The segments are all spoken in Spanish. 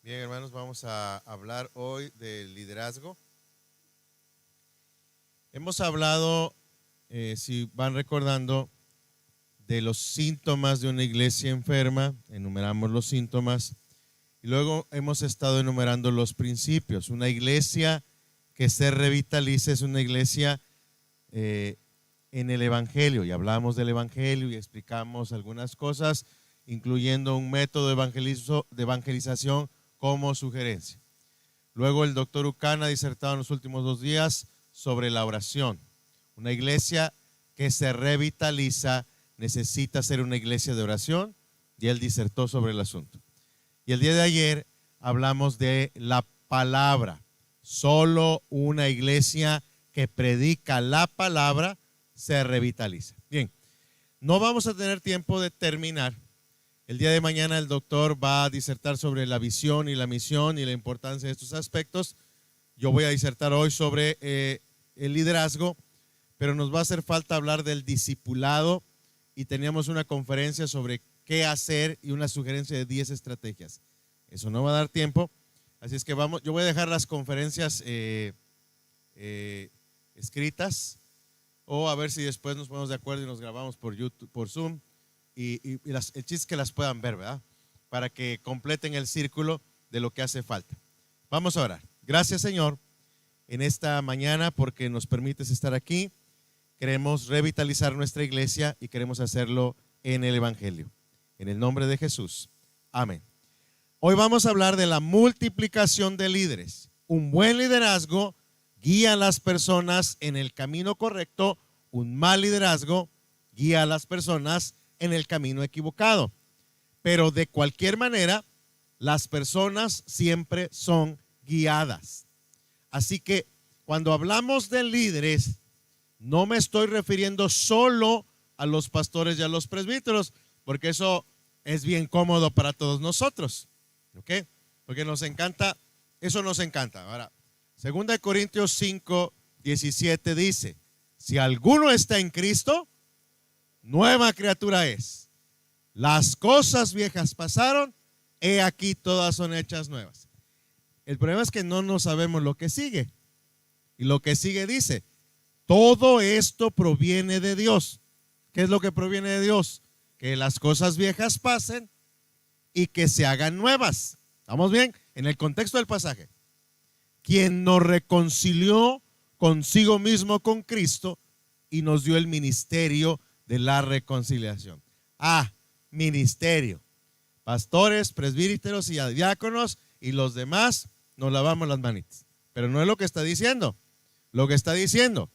Bien, hermanos, vamos a hablar hoy del liderazgo. Hemos hablado, si van recordando, de los síntomas de una iglesia enferma, enumeramos los síntomas, y luego hemos estado enumerando los principios. Una iglesia que se revitaliza es una iglesia en el Evangelio, y hablamos del Evangelio y explicamos algunas cosas, incluyendo un método de evangelización como sugerencia. Luego el doctor Ucana ha disertado en los últimos 2 días sobre la oración. Una iglesia que se revitaliza necesita ser una iglesia de oración, y él disertó sobre el asunto. Y el día de ayer hablamos de la palabra. Solo una iglesia que predica la palabra se revitaliza. Bien, no vamos a tener tiempo de terminar. El día de mañana el doctor va a disertar sobre la visión y la misión y la importancia de estos aspectos. Yo voy a disertar hoy sobre el liderazgo, pero nos va a hacer falta hablar del discipulado, y teníamos una conferencia sobre qué hacer y una sugerencia de 10 estrategias. Eso no va a dar tiempo, así es que vamos. Yo voy a dejar las conferencias escritas, o a ver si después nos ponemos de acuerdo y nos grabamos por YouTube, por Zoom. El chiste es que las puedan ver, ¿verdad? Para que completen el círculo de lo que hace falta. Vamos a orar. Gracias, Señor, en esta mañana, porque nos permites estar aquí. Queremos revitalizar nuestra iglesia y queremos hacerlo en el Evangelio. En el nombre de Jesús. Amén. Hoy vamos a hablar de la multiplicación de líderes. Un buen liderazgo guía a las personas en el camino correcto. Un mal liderazgo guía a las personas en el camino equivocado. Pero de cualquier manera, las personas siempre son guiadas. Así que cuando hablamos de líderes, no me estoy refiriendo solo a los pastores y a los presbíteros, porque eso es bien cómodo para todos nosotros, ¿ok? Porque nos encanta, eso nos encanta. Ahora, 2 Corintios 5:17 dice: si alguno está en Cristo, nueva criatura es. Las cosas viejas pasaron, he aquí todas son hechas nuevas. El problema es que no sabemos lo que sigue. Y lo que sigue dice: todo esto proviene de Dios. ¿Qué es lo que proviene de Dios? Que las cosas viejas pasen y que se hagan nuevas. ¿Estamos bien? En el contexto del pasaje. Quien nos reconcilió consigo mismo con Cristo y nos dio el ministerio de la reconciliación. Ministerio. Pastores, presbíteros y diáconos y los demás nos lavamos las manitas. Pero no es lo que está diciendo. Lo que está diciendo: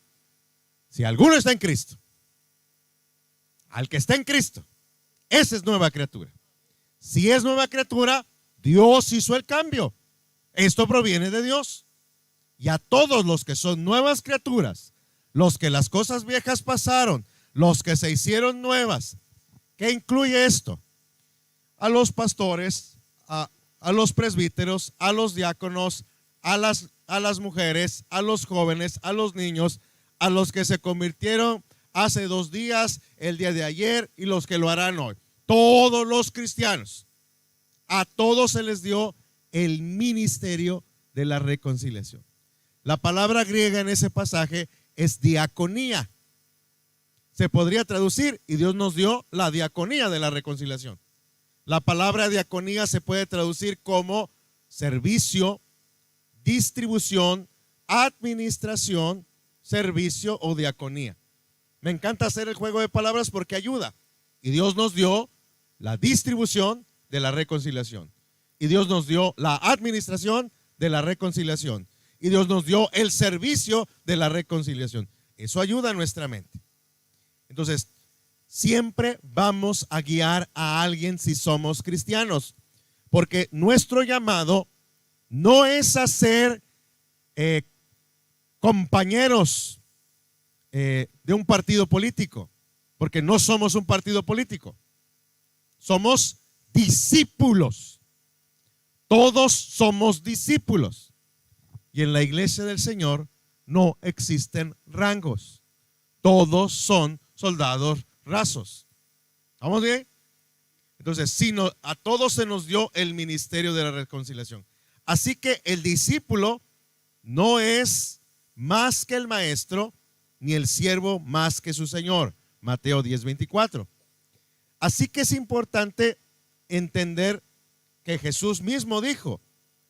si alguno está en Cristo, al que está en Cristo, esa es nueva criatura. Si es nueva criatura, Dios hizo el cambio. Esto proviene de Dios. Y a todos los que son nuevas criaturas, los que las cosas viejas pasaron, los que se hicieron nuevas, ¿qué incluye esto? A los pastores, a los presbíteros, a los diáconos, a las mujeres, a los jóvenes, a los niños, a los que se convirtieron hace 2 días, el día de ayer, y los que lo harán hoy. Todos los cristianos, a todos se les dio el ministerio de la reconciliación. La palabra griega en ese pasaje es diaconía. Se podría traducir: y Dios nos dio la diaconía de la reconciliación. La palabra diaconía se puede traducir como servicio, distribución, administración, servicio o diaconía. Me encanta hacer el juego de palabras porque ayuda. Y Dios nos dio la distribución de la reconciliación. Y Dios nos dio la administración de la reconciliación. Y Dios nos dio el servicio de la reconciliación. Eso ayuda a nuestra mente. Entonces, siempre vamos a guiar a alguien si somos cristianos, porque nuestro llamado no es a ser compañeros de un partido político, porque no somos un partido político. Somos discípulos. Todos somos discípulos. Y en la iglesia del Señor no existen rangos. Todos son soldados rasos. ¿Estamos bien? Entonces, sino a todos se nos dio el ministerio de la reconciliación. Así que el discípulo no es más que el maestro, ni el siervo más que su señor. Mateo 10:24. Así que es importante entender que Jesús mismo dijo: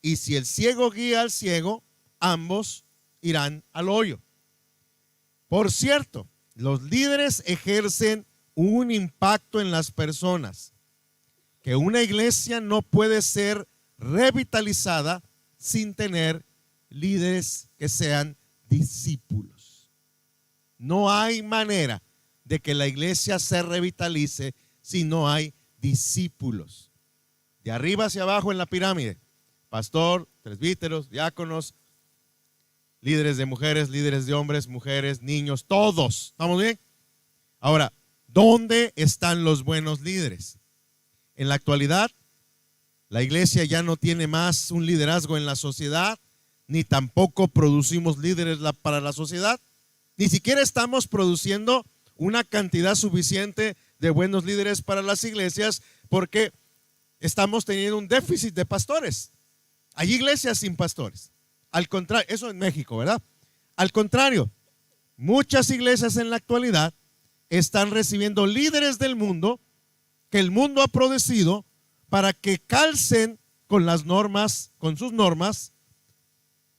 y si el ciego guía al ciego, ambos irán al hoyo. Por cierto, los líderes ejercen un impacto en las personas, que una iglesia no puede ser revitalizada sin tener líderes que sean discípulos. No hay manera de que la iglesia se revitalice si no hay discípulos. De arriba hacia abajo en la pirámide: pastor, presbíteros, diáconos, líderes de mujeres, líderes de hombres, mujeres, niños, todos. ¿Estamos bien? Ahora, ¿dónde están los buenos líderes? En la actualidad, la iglesia ya no tiene más un liderazgo en la sociedad, ni tampoco producimos líderes para la sociedad. Ni siquiera estamos produciendo una cantidad suficiente de buenos líderes para las iglesias, porque estamos teniendo un déficit de pastores. Hay iglesias sin pastores. Al contrario, eso en México, ¿verdad? Al contrario, muchas iglesias en la actualidad están recibiendo líderes del mundo que el mundo ha producido para que calcen con las normas, con sus normas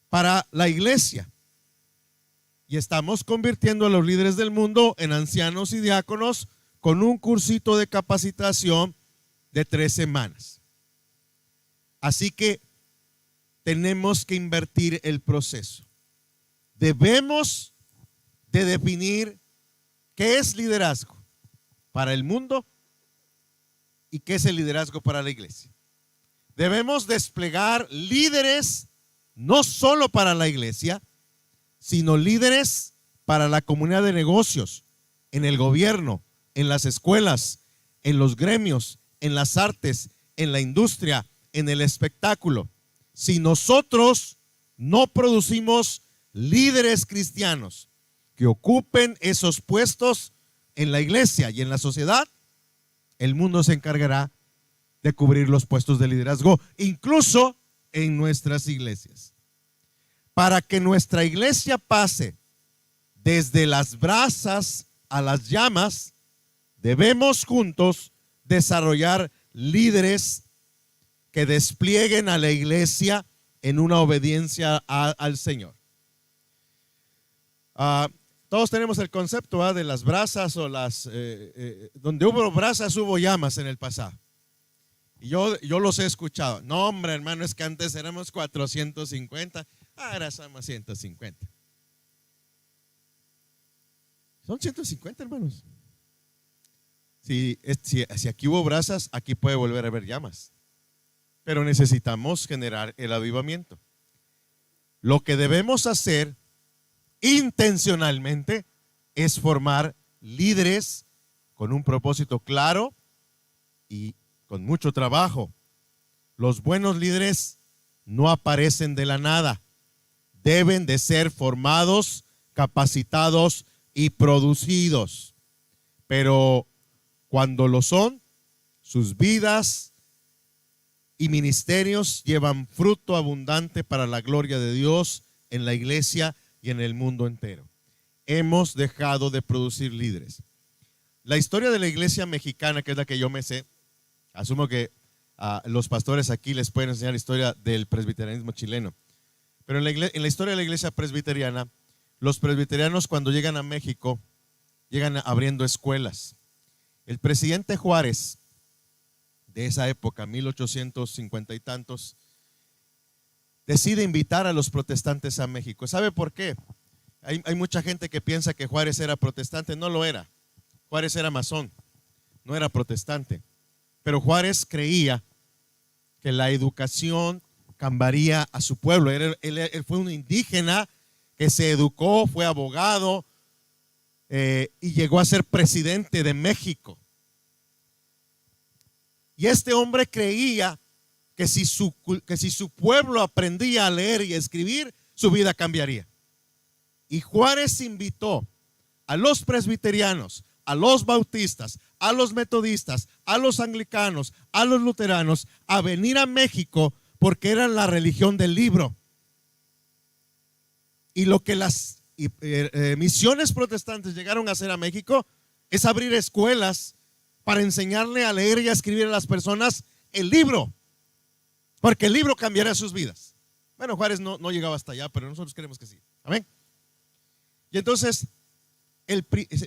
para la iglesia. Y estamos convirtiendo a los líderes del mundo en ancianos y diáconos con un cursito de capacitación de 3 semanas. Así que tenemos que invertir el proceso. Debemos de definir qué es liderazgo para el mundo y qué es el liderazgo para la iglesia. Debemos desplegar líderes no solo para la iglesia, sino líderes para la comunidad de negocios, en el gobierno, en las escuelas, en los gremios, en las artes, en la industria, en el espectáculo. Si nosotros no producimos líderes cristianos que ocupen esos puestos en la iglesia y en la sociedad, el mundo se encargará de cubrir los puestos de liderazgo, incluso en nuestras iglesias. Para que nuestra iglesia pase desde las brasas a las llamas, debemos juntos desarrollar líderes que desplieguen a la iglesia en una obediencia al Señor. Todos tenemos el concepto de las brasas o donde hubo brasas hubo llamas en el pasado. Y yo los he escuchado. No, hombre, hermano, es que antes éramos 450, ahora somos 150. Son 150, hermanos. Si aquí hubo brasas, aquí puede volver a haber llamas. Pero necesitamos generar el avivamiento. Lo que debemos hacer intencionalmente es formar líderes con un propósito claro y con mucho trabajo. Los buenos líderes no aparecen de la nada. Deben de ser formados, capacitados y producidos. Pero cuando lo son, sus vidas y ministerios llevan fruto abundante para la gloria de Dios en la iglesia y en el mundo entero. Hemos dejado de producir líderes. La historia de la iglesia mexicana, que es la que yo me sé, asumo que los pastores aquí les pueden enseñar la historia del presbiterianismo chileno. Pero en la historia de la iglesia presbiteriana, los presbiterianos cuando llegan a México, llegan abriendo escuelas. El presidente Juárez, de esa época, 1850 y tantos, decide invitar a los protestantes a México. ¿Sabe por qué? Hay mucha gente que piensa que Juárez era protestante. No lo era. Juárez era masón, no era protestante. Pero Juárez creía que la educación cambiaría a su pueblo. Él fue un indígena que se educó, fue abogado y llegó a ser presidente de México. Y este hombre creía que si su pueblo aprendía a leer y a escribir, su vida cambiaría. Y Juárez invitó a los presbiterianos, a los bautistas, a los metodistas, a los anglicanos, a los luteranos a venir a México porque eran la religión del libro. Y lo que las misiones protestantes llegaron a hacer a México es abrir escuelas para enseñarle a leer y a escribir a las personas el libro, porque el libro cambiará sus vidas. Bueno, Juárez no llegaba hasta allá, pero nosotros creemos que sí. Amén. Y entonces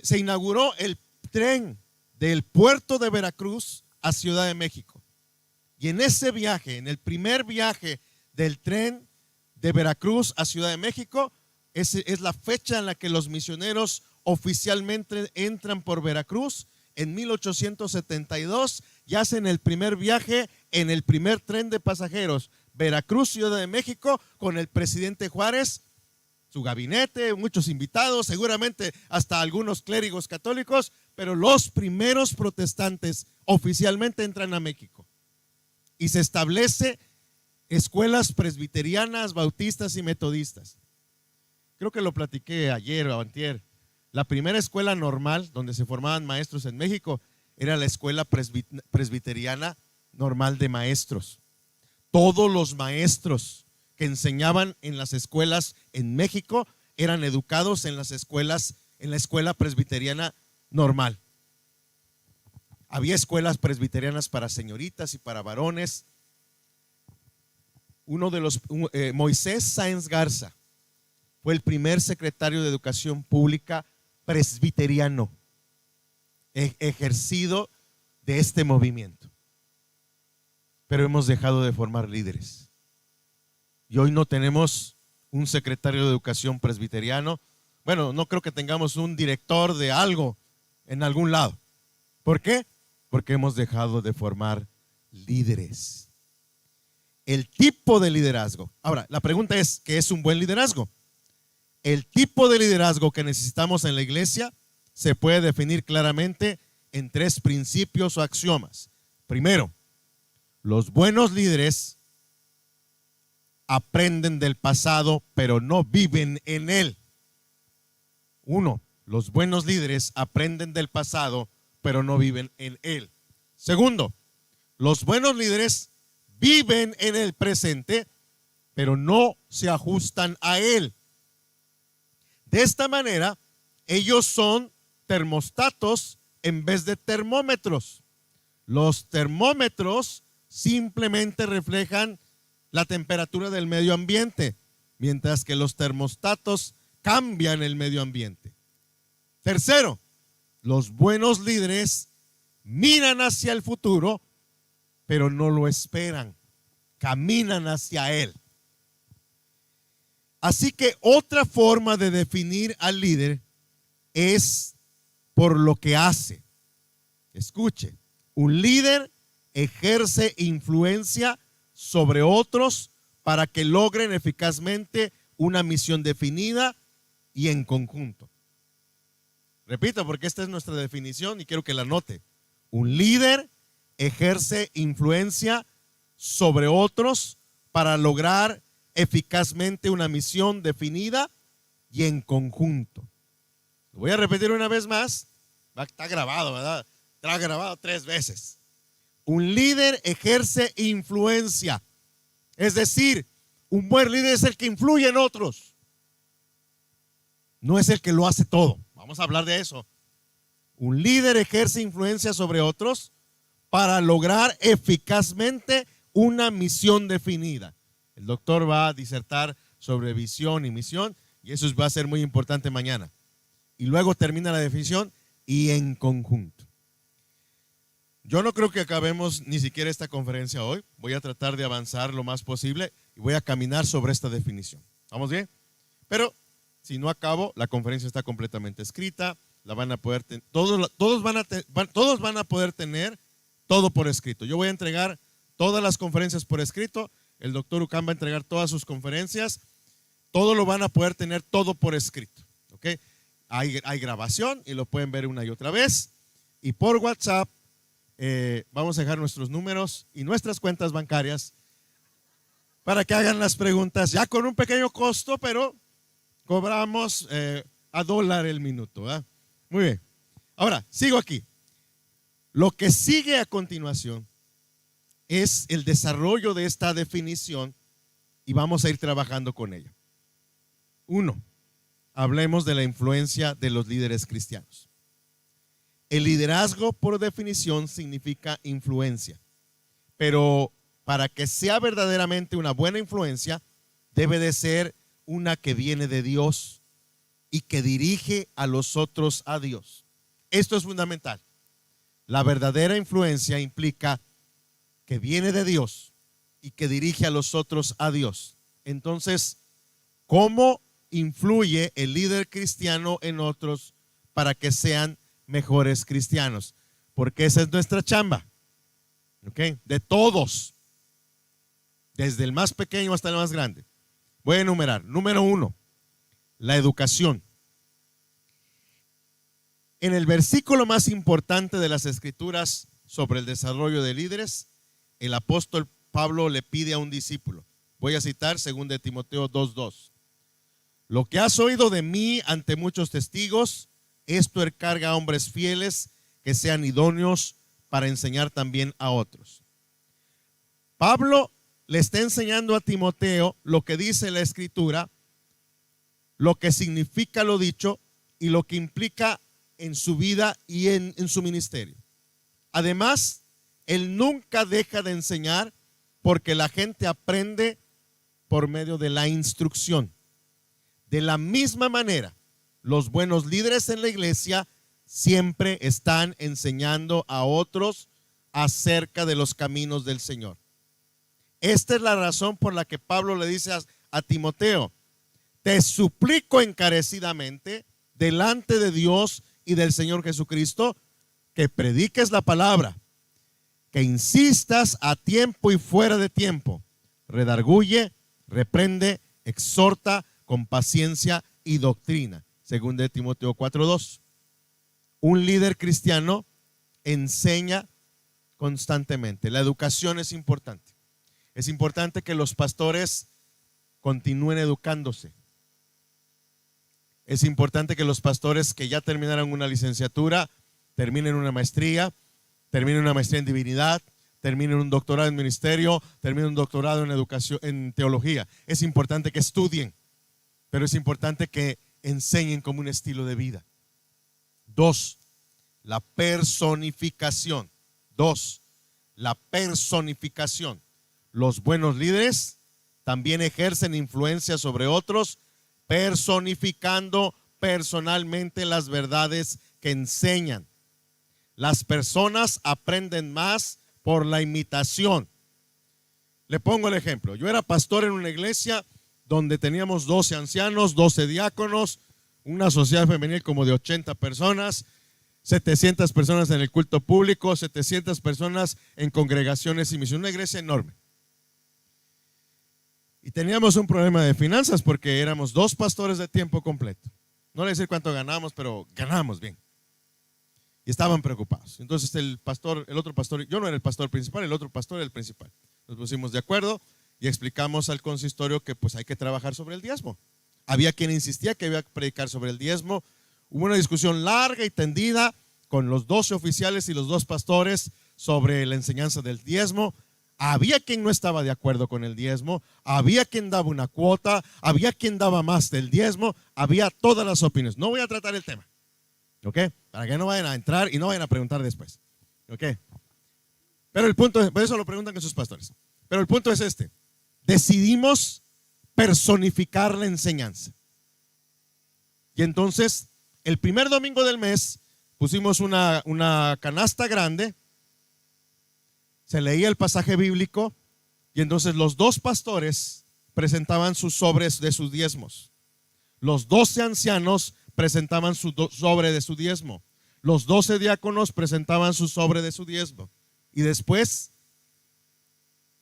se inauguró el tren del puerto de Veracruz a Ciudad de México. Y en ese viaje, en el primer viaje del tren de Veracruz a Ciudad de México, es la fecha en la que los misioneros oficialmente entran por Veracruz. En 1872 y hacen el primer viaje en el primer tren de pasajeros Veracruz, Ciudad de México, con el presidente Juárez, su gabinete, muchos invitados, seguramente hasta algunos clérigos católicos, pero los primeros protestantes oficialmente entran a México. Y se establece escuelas presbiterianas, bautistas y metodistas. Creo que lo platiqué ayer o antier. La primera escuela normal donde se formaban maestros en México era la escuela presbiteriana normal de maestros. Todos los maestros que enseñaban en las escuelas en México eran educados en las escuelas, en la escuela presbiteriana normal. Había escuelas presbiterianas para señoritas y para varones. Moisés Sáenz Garza fue el primer secretario de Educación Pública presbiteriano ejercido de este movimiento. Pero hemos dejado de formar líderes. Y hoy no tenemos un secretario de Educación presbiteriano. Bueno, no creo que tengamos un director de algo en algún lado. ¿Por qué? Porque hemos dejado de formar líderes. El tipo de liderazgo. Ahora, la pregunta es, ¿qué es un buen liderazgo? El tipo de liderazgo que necesitamos en la iglesia se puede definir claramente en 3 principios o axiomas. Primero, los buenos líderes aprenden del pasado, pero no viven en él. 1. Los buenos líderes aprenden del pasado, pero no viven en él. Segundo, los buenos líderes viven en el presente, pero no se ajustan a él. De esta manera, ellos son termostatos en vez de termómetros. Los termómetros simplemente reflejan la temperatura del medio ambiente, mientras que los termostatos cambian el medio ambiente. Tercero, los buenos líderes miran hacia el futuro, pero no lo esperan, caminan hacia él. Así que otra forma de definir al líder es por lo que hace. Escuche, un líder ejerce influencia sobre otros para que logren eficazmente una misión definida y en conjunto. Repito, porque esta es nuestra definición y quiero que la note. Un líder ejerce influencia sobre otros para lograr eficazmente una misión definida y en conjunto. Lo voy a repetir una vez más. Está grabado, ¿verdad? Está grabado 3 veces. Un líder ejerce influencia. Es decir, un buen líder es el que influye en otros. No es el que lo hace todo. Vamos a hablar de eso. Un líder ejerce influencia sobre otros para lograr eficazmente una misión definida. El doctor va a disertar sobre visión y misión y eso va a ser muy importante mañana. Y luego termina la definición y en conjunto. Yo no creo que acabemos ni siquiera esta conferencia hoy. Voy a tratar de avanzar lo más posible y voy a caminar sobre esta definición. ¿Vamos bien? Pero si no acabo, la conferencia está completamente escrita. La van a poder todos van a poder tener todo por escrito. Yo voy a entregar todas las conferencias por escrito. El doctor Ucán va a entregar todas sus conferencias. Todo lo van a poder tener todo por escrito. ¿Ok? Hay grabación y lo pueden ver una y otra vez. Y por WhatsApp vamos a dejar nuestros números y nuestras cuentas bancarias para que hagan las preguntas ya con un pequeño costo, pero cobramos $1 el minuto, ¿verdad? Muy bien. Ahora, sigo aquí. Lo que sigue a continuación es el desarrollo de esta definición y vamos a ir trabajando con ella. 1. Hablemos de la influencia de los líderes cristianos. El liderazgo, por definición, significa influencia, pero para que sea verdaderamente una buena influencia, debe de ser una que viene de Dios y que dirige a los otros a Dios. Esto es fundamental. La verdadera influencia implica que viene de Dios y que dirige a los otros a Dios. Entonces, ¿cómo influye el líder cristiano en otros para que sean mejores cristianos? Porque esa es nuestra chamba, ¿ok? De todos, desde el más pequeño hasta el más grande. Voy a enumerar. Número 1, la educación. En el versículo más importante de las Escrituras sobre el desarrollo de líderes, el apóstol Pablo le pide a un discípulo. Voy a citar 2 Timoteo 2:2. Lo que has oído de mí ante muchos testigos, esto encarga a hombres fieles que sean idóneos para enseñar también a otros. Pablo le está enseñando a Timoteo lo que dice la Escritura, lo que significa lo dicho y lo que implica en su vida y en su ministerio. Además, él nunca deja de enseñar porque la gente aprende por medio de la instrucción. De la misma manera, los buenos líderes en la iglesia siempre están enseñando a otros acerca de los caminos del Señor. Esta es la razón por la que Pablo le dice a Timoteo: te suplico encarecidamente delante de Dios y del Señor Jesucristo que prediques la palabra, que insistas a tiempo y fuera de tiempo, redarguye, reprende, exhorta con paciencia y doctrina. 2 Timoteo 4:2. Un líder cristiano enseña constantemente. La educación es importante. Es importante que los pastores continúen educándose. Es importante que los pastores que ya terminaron una licenciatura terminen una maestría, terminen una maestría en divinidad, terminen un doctorado en ministerio, terminen un doctorado en educación, en teología. Es importante que estudien, pero es importante que enseñen como un estilo de vida. 2, la personificación. 2, la personificación. Los buenos líderes también ejercen influencia sobre otros, personificando personalmente las verdades que enseñan. Las personas aprenden más por la imitación. Le pongo el ejemplo. Yo era pastor en una iglesia donde teníamos 12 ancianos, 12 diáconos, una sociedad femenil como de 80 personas, 700 personas en el culto público, 700 personas en congregaciones y misión. Una iglesia enorme. Y teníamos un problema de finanzas porque éramos 2 pastores de tiempo completo. No le voy a decir cuánto ganamos, pero ganamos bien. Y estaban preocupados. Entonces el otro pastor, yo no era el pastor principal, el otro pastor era el principal. Nos pusimos de acuerdo y explicamos al consistorio que pues hay que trabajar sobre el diezmo. Había quien insistía que había que predicar sobre el diezmo. Hubo una discusión larga y tendida con los 12 oficiales y los 2 pastores sobre la enseñanza del diezmo. Había quien no estaba de acuerdo con el diezmo, había quien daba una cuota, había quien daba más del diezmo, había todas las opiniones. No voy a tratar el tema, ¿ok? Para que no vayan a entrar y no vayan a preguntar después, ¿ok? Pero el punto es, por eso lo preguntan con sus pastores. Pero el punto es este: decidimos personificar la enseñanza. Y entonces, el primer domingo del mes pusimos una canasta grande. Se leía el pasaje bíblico y entonces los 2 pastores presentaban sus sobres de sus diezmos. Los 12 ancianos presentaban su sobre de su diezmo. Los 12 diáconos presentaban su sobre de su diezmo. Y después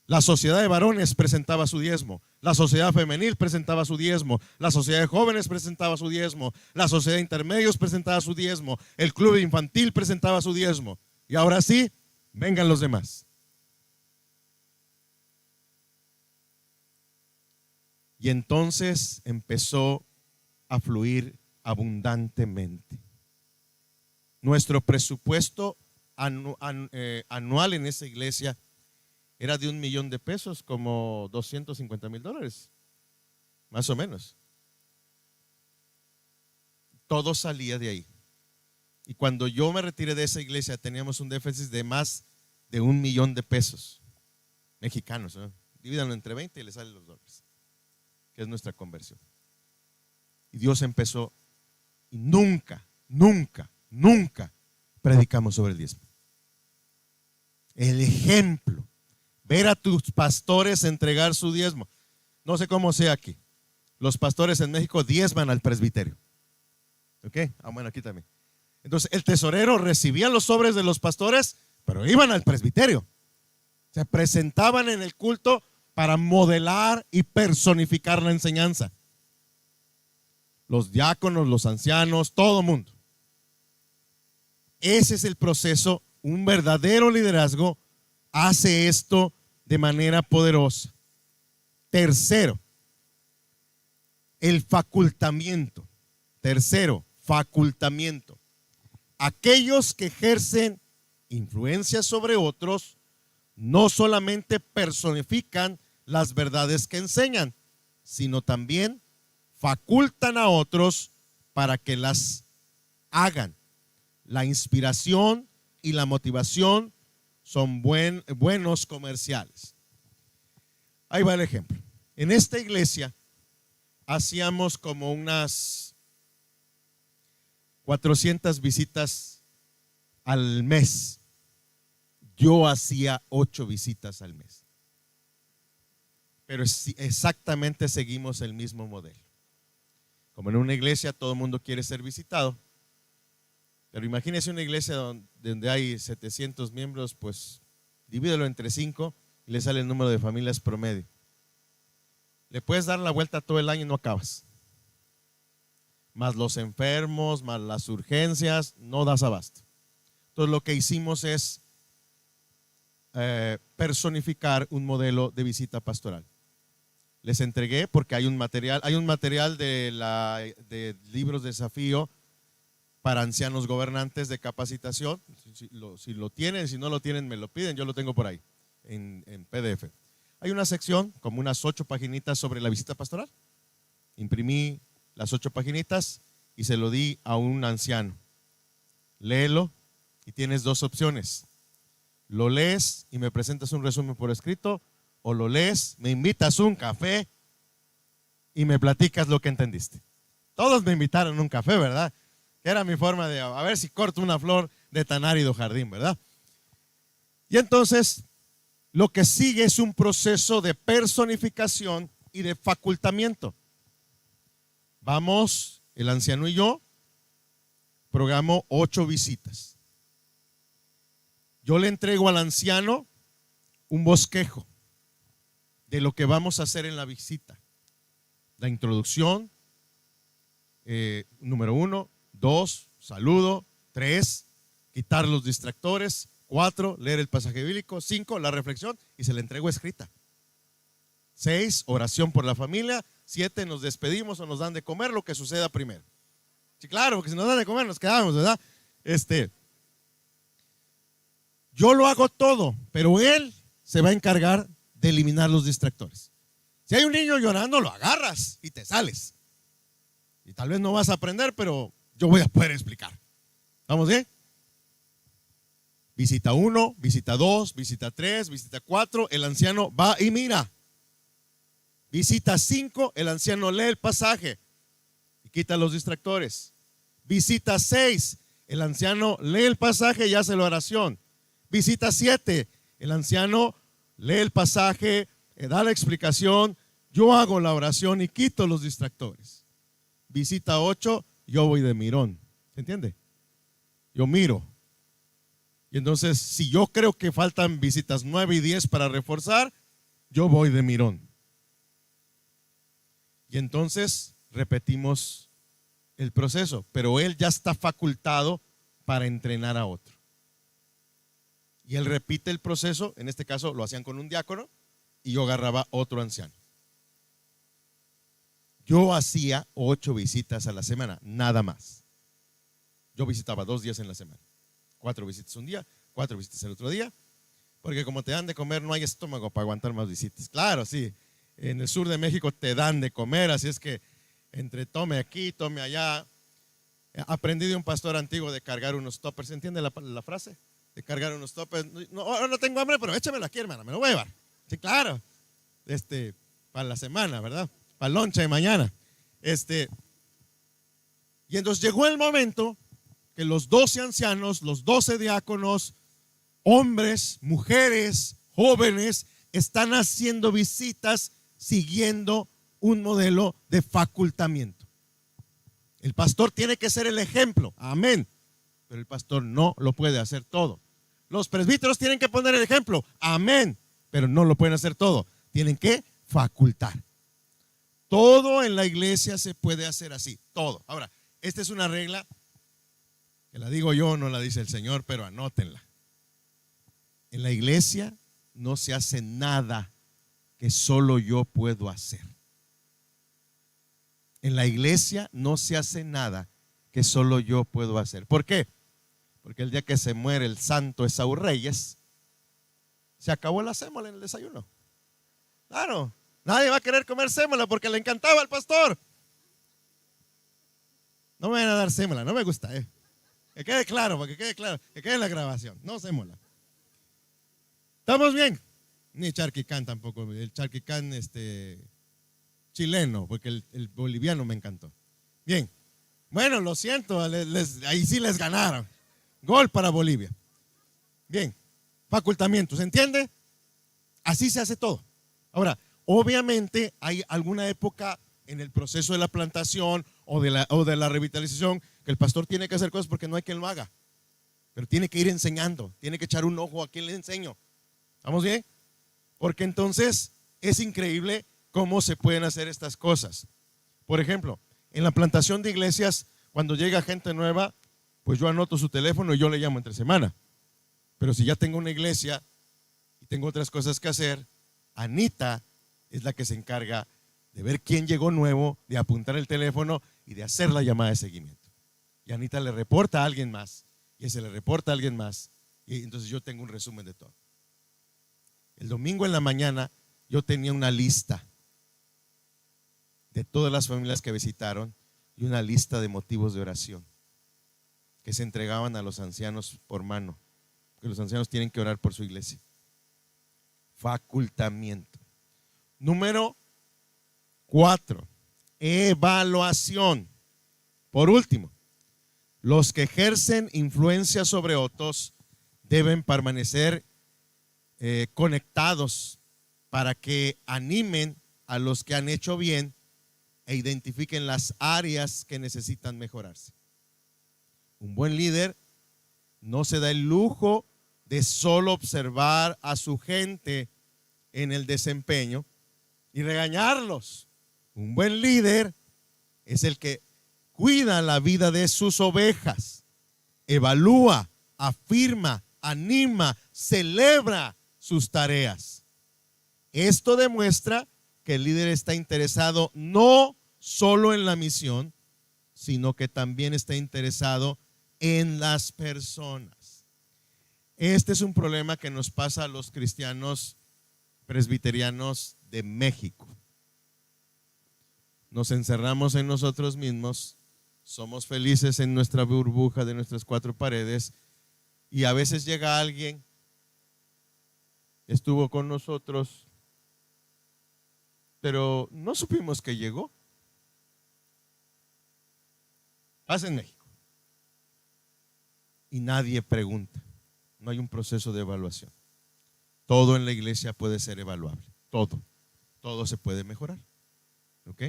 la sociedad de varones presentaba su diezmo. La sociedad femenil presentaba su diezmo. La sociedad de jóvenes presentaba su diezmo. La sociedad de intermedios presentaba su diezmo. El club infantil presentaba su diezmo. Y ahora sí, vengan los demás. Y entonces empezó a fluir abundantemente. Nuestro presupuesto anual en esa iglesia era de $1,000,000, como $250,000, más o menos. Todo salía de ahí. Y cuando yo me retiré de esa iglesia teníamos un déficit de más de $1,000,000 mexicanos, ¿no? Divídanlo entre 20 y le salen los dólares, que es nuestra conversión. Y Dios empezó, y nunca predicamos sobre el diezmo. El ejemplo, ver a tus pastores entregar su diezmo. No sé cómo sea aquí. Los pastores en México diezman al presbiterio. ¿Ok? Bueno, aquí también. Entonces el tesorero recibía los sobres de los pastores, pero iban al presbiterio. Se presentaban en el culto para modelar y personificar la enseñanza. Los diáconos, los ancianos, todo el mundo. Ese es el proceso. Un verdadero liderazgo hace esto de manera poderosa. Tercero, el facultamiento. Tercero, facultamiento. Aquellos que ejercen influencia sobre otros no solamente personifican las verdades que enseñan, sino también facultan a otros para que las hagan. La inspiración y la motivación son buenos comerciales. Ahí va el ejemplo. En esta iglesia hacíamos como unas 400 visitas al mes. Yo hacía 8 visitas al mes. Pero exactamente seguimos el mismo modelo. Como en una iglesia todo el mundo quiere ser visitado. Pero imagínese una iglesia donde hay 700 miembros, pues divídelo entre 5 y le sale el número de familias promedio. Le puedes dar la vuelta todo el año y no acabas. Más los enfermos, más las urgencias, no das abasto. Entonces lo que hicimos es personificar un modelo de visita pastoral. Les entregué, porque hay un material de libros de desafío para ancianos gobernantes de capacitación. Si lo tienen, si no lo tienen, me lo piden, yo lo tengo por ahí en PDF. Hay una sección, como unas 8 paginitas sobre la visita pastoral. Imprimí las 8 paginitas y se lo di a un anciano. Léelo y tienes 2 opciones. Lo lees y me presentas un resumen por escrito, o lo lees, me invitas un café y me platicas lo que entendiste. Todos me invitaron a un café, ¿verdad? Era mi forma de a ver si corto una flor de tan árido jardín, ¿verdad? Y entonces lo que sigue es un proceso de personificación y de facultamiento. Vamos, el anciano y yo, programo 8 visitas. Yo le entrego al anciano un bosquejo de lo que vamos a hacer en la visita. La introducción, número 1, 2, saludo, 3, quitar los distractores, 4, leer el pasaje bíblico, 5, la reflexión, y se la entrego escrita. 6, oración por la familia. 7, nos despedimos o nos dan de comer, lo que suceda primero. Sí, claro, porque si nos dan de comer nos quedamos, ¿verdad? Yo lo hago todo, pero él se va a encargar de eliminar los distractores. Si hay un niño llorando, lo agarras y te sales. Y tal vez no vas a aprender, pero yo voy a poder explicar. ¿Vamos bien? Visita 1, visita 2, visita 3, visita 4, el anciano va y mira. Visita 5, el anciano lee el pasaje y quita los distractores. Visita 6, el anciano lee el pasaje y hace la oración. Visita 7, el anciano lee el pasaje, da la explicación, yo hago la oración y quito los distractores. Visita 8, yo voy de mirón. ¿Se entiende? Yo miro. Y entonces, si yo creo que faltan visitas 9 y 10 para reforzar, yo voy de mirón. Y entonces repetimos el proceso, pero él ya está facultado para entrenar a otro. Y él repite el proceso, en este caso lo hacían con un diácono y yo agarraba otro anciano. Yo hacía 8 visitas a la semana, nada más. Yo visitaba 2 días en la semana, 4 visitas un día, 4 visitas el otro día, porque como te dan de comer no hay estómago para aguantar más visitas. Claro, sí, en el sur de México te dan de comer, así es que entre tome aquí, tome allá. Aprendí de un pastor antiguo de cargar unos toppers. ¿Entiende la frase? De cargar unos toppers. No, no tengo hambre, pero échamelo aquí, hermana, me lo voy a llevar. Sí, claro. Para la semana, ¿verdad? Para el lonche de mañana. Y entonces llegó el momento que los 12 ancianos, los 12 diáconos, hombres, mujeres, jóvenes, están haciendo visitas siguiendo un modelo de facultamiento. El pastor tiene que ser el ejemplo, amén, pero el pastor no lo puede hacer todo. Los presbíteros tienen que poner el ejemplo, amén, pero no lo pueden hacer todo. Tienen que facultar. Todo en la iglesia se puede hacer así, todo. Ahora, esta es una regla que la digo yo, no la dice el Señor, pero anótenla. En la iglesia no se hace nada que solo yo puedo hacer. En la iglesia no se hace nada que solo yo puedo hacer. ¿Por qué? Porque el día que se muere el santo Esaú Reyes, se acabó la sémola en el desayuno. Claro, nadie va a querer comer sémola porque le encantaba al pastor. No me van a dar sémola, no me gusta. Que quede claro, para que quede claro, que quede en la grabación. No sémola. ¿Estamos bien? Ni charquicán tampoco. El charquicán chileno, porque el boliviano me encantó. Bien. Bueno, lo siento, ahí sí les ganaron. Gol para Bolivia. Bien. Facultamiento, ¿se entiende? Así se hace todo. Ahora, obviamente hay alguna época en el proceso de la plantación o de la revitalización que el pastor tiene que hacer cosas porque no hay quien lo haga. Pero tiene que ir enseñando, tiene que echar un ojo a quien le enseño. ¿Estamos bien? Porque entonces es increíble cómo se pueden hacer estas cosas. Por ejemplo, en la plantación de iglesias, cuando llega gente nueva, pues yo anoto su teléfono y yo le llamo entre semana. Pero si ya tengo una iglesia y tengo otras cosas que hacer, Anita es la que se encarga de ver quién llegó nuevo, de apuntar el teléfono y de hacer la llamada de seguimiento. Y Anita le reporta a alguien más, y ese le reporta a alguien más, y entonces yo tengo un resumen de todo. El domingo en la mañana yo tenía una lista de todas las familias que visitaron y una lista de motivos de oración que se entregaban a los ancianos por mano, porque los ancianos tienen que orar por su iglesia. Facultamiento. Número 4, evaluación. Por último, los que ejercen influencia sobre otros deben permanecer conectados para que animen a los que han hecho bien e identifiquen las áreas que necesitan mejorarse. Un buen líder no se da el lujo de solo observar a su gente en el desempeño y regañarlos. Un buen líder es el que cuida la vida de sus ovejas, evalúa, afirma, anima, celebra sus tareas. Esto demuestra que el líder está interesado no solo en la misión, sino que también está interesado en las personas. Este es un problema que nos pasa a los cristianos presbiterianos de México. Nos encerramos en nosotros mismos, somos felices en nuestra burbuja de nuestras 4 paredes y a veces llega alguien, estuvo con nosotros, pero no supimos que llegó. Pasa en México. Y nadie pregunta. No hay un proceso de evaluación. Todo en la iglesia puede ser evaluable. Todo se puede mejorar. ¿Ok?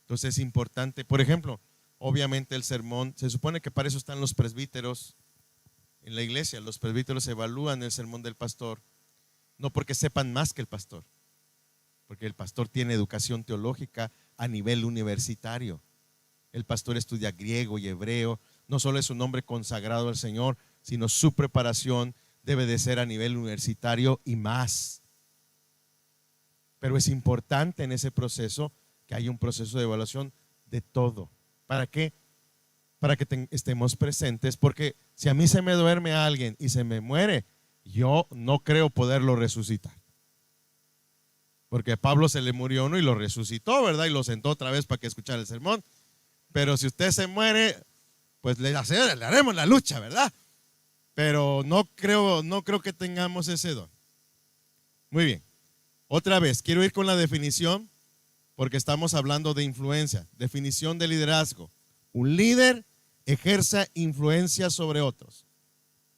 Entonces es importante, por ejemplo, obviamente el sermón, se supone que para eso están los presbíteros en la iglesia. Los presbíteros evalúan el sermón del pastor, no porque sepan más que el pastor, porque el pastor tiene educación teológica a nivel universitario. El pastor estudia griego y hebreo, no solo es un hombre consagrado al Señor, sino su preparación debe de ser a nivel universitario y más. Pero es importante en ese proceso que haya un proceso de evaluación de todo. ¿Para qué? Para que estemos presentes, porque si a mí se me duerme alguien y se me muere, Yo no creo poderlo resucitar. Porque a Pablo se le murió uno y lo resucitó, ¿verdad? Y lo sentó otra vez para que escuchara el sermón. Pero si usted se muere, pues le haremos la lucha, ¿verdad? Pero no creo que tengamos ese don. Muy bien. Otra vez, quiero ir con la definición porque estamos hablando de influencia. Definición de liderazgo. Un líder ejerza influencia sobre otros.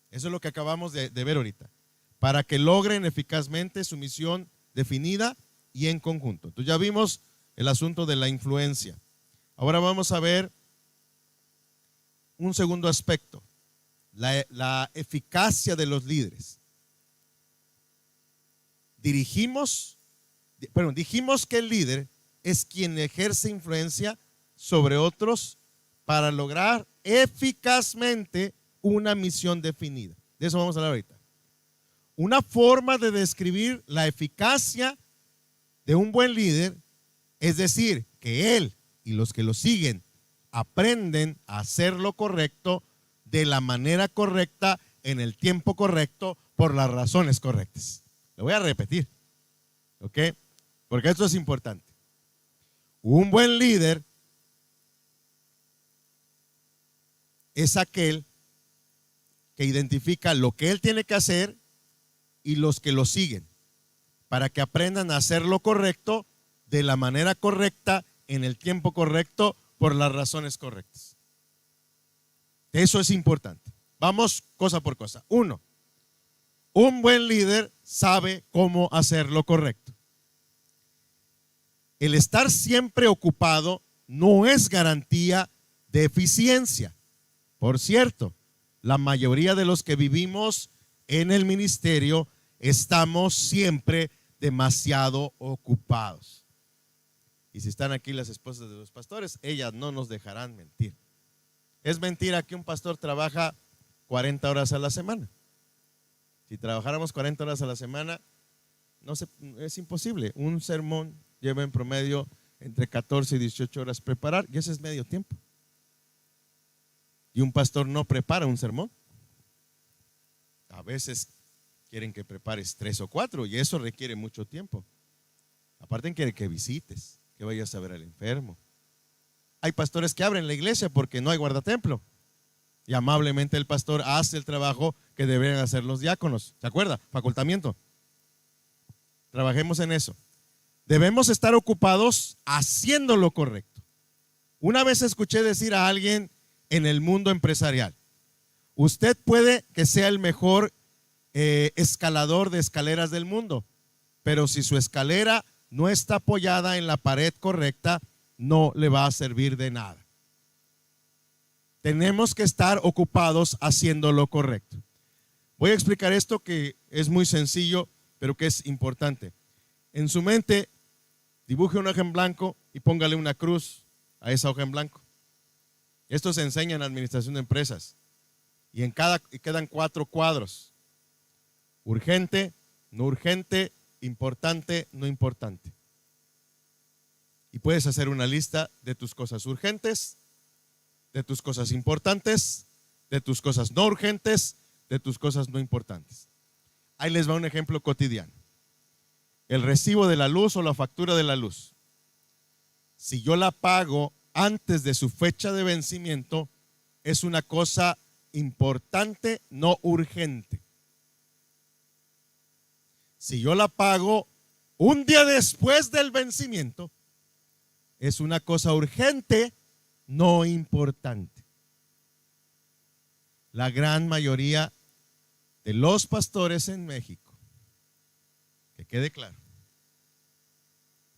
Eso es lo que acabamos de ver ahorita. Para que logren eficazmente su misión definida y en conjunto. Entonces ya vimos el asunto de la influencia. Ahora vamos a ver un segundo aspecto. La eficacia de los líderes. Dijimos que el líder es quien ejerce influencia sobre otros para lograr eficazmente una misión definida. De eso vamos a hablar ahorita. Una forma de describir la eficacia de un buen líder es decir, que él y los que lo siguen aprenden a hacer lo correcto de la manera correcta, en el tiempo correcto, por las razones correctas. Lo voy a repetir, ¿ok? Porque esto es importante. Un buen líder es aquel que identifica lo que él tiene que hacer y los que lo siguen, para que aprendan a hacer lo correcto de la manera correcta, en el tiempo correcto, por las razones correctas. Eso es importante. Vamos cosa por cosa. Uno, un buen líder sabe cómo hacer lo correcto. El estar siempre ocupado no es garantía de eficiencia. Por cierto, la mayoría de los que vivimos en el ministerio estamos siempre demasiado ocupados. Y si están aquí las esposas de los pastores, ellas no nos dejarán mentir. Es mentira que un pastor trabaja 40 horas a la semana. Si trabajáramos 40 horas a la semana, es imposible. Un sermón lleva en promedio entre 14 y 18 horas preparar, y ese es medio tiempo. Y un pastor no prepara un sermón. A veces quieren que prepares 3 o 4 y eso requiere mucho tiempo. Aparte quieren que visites, que vayas a ver al enfermo. Hay pastores que abren la iglesia porque no hay guardatemplo. Y amablemente el pastor hace el trabajo que deberían hacer los diáconos. ¿Se acuerda? Facultamiento. Trabajemos en eso. Debemos estar ocupados haciendo lo correcto. Una vez escuché decir a alguien en el mundo empresarial: usted puede que sea el mejor escalador de escaleras del mundo, pero si su escalera no está apoyada en la pared correcta, no le va a servir de nada. Tenemos que estar ocupados haciendo lo correcto. Voy a explicar esto que es muy sencillo, pero que es importante. En su mente, dibuje una hoja en blanco y póngale una cruz a esa hoja en blanco. Esto se enseña en administración de empresas. Y quedan 4 cuadros. Urgente, no urgente, importante, no importante. Y puedes hacer una lista de tus cosas urgentes, de tus cosas importantes, de tus cosas no urgentes, de tus cosas no importantes. Ahí les va un ejemplo cotidiano. El recibo de la luz o la factura de la luz. Si yo la pago antes de su fecha de vencimiento, es una cosa importante, no urgente. Si yo la pago un día después del vencimiento, es una cosa urgente, no importante. La gran mayoría de los pastores en México, que quede claro,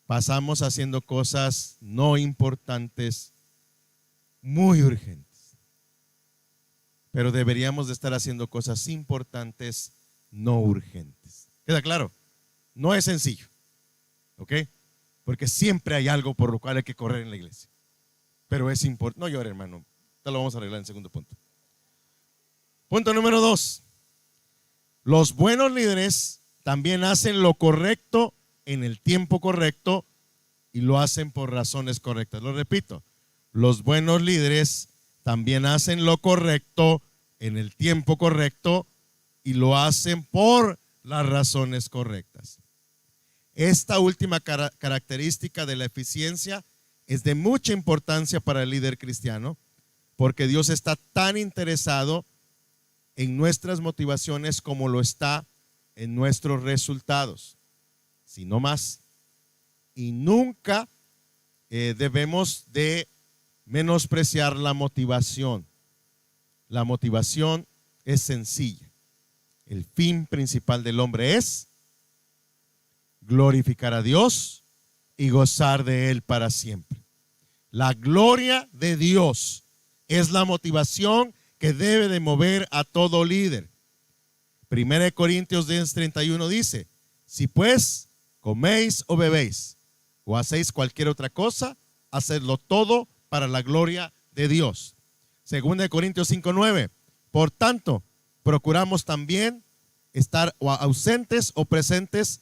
pasamos haciendo cosas no importantes, muy urgentes. Pero deberíamos de estar haciendo cosas importantes, no urgentes. ¿Queda claro? No es sencillo, ¿ok? Porque siempre hay algo por lo cual hay que correr en la iglesia. Pero es importante. No llore, hermano. Esto lo vamos a arreglar en el segundo punto. Punto número 2. Los buenos líderes también hacen lo correcto en el tiempo correcto y lo hacen por razones correctas. Lo repito. Los buenos líderes también hacen lo correcto en el tiempo correcto y lo hacen por las razones correctas. Esta última característica de la eficiencia es de mucha importancia para el líder cristiano, porque Dios está tan interesado en nuestras motivaciones como lo está en nuestros resultados, si no más. Y nunca debemos de menospreciar la motivación. La motivación es sencilla. El fin principal del hombre es glorificar a Dios y gozar de Él para siempre. La gloria de Dios es la motivación que debe de mover a todo líder. 1 Corintios 10:31 dice: si pues coméis o bebéis o hacéis cualquier otra cosa, hacedlo todo para la gloria de Dios. 2 Corintios 5:9: por tanto, procuramos también estar o ausentes o presentes,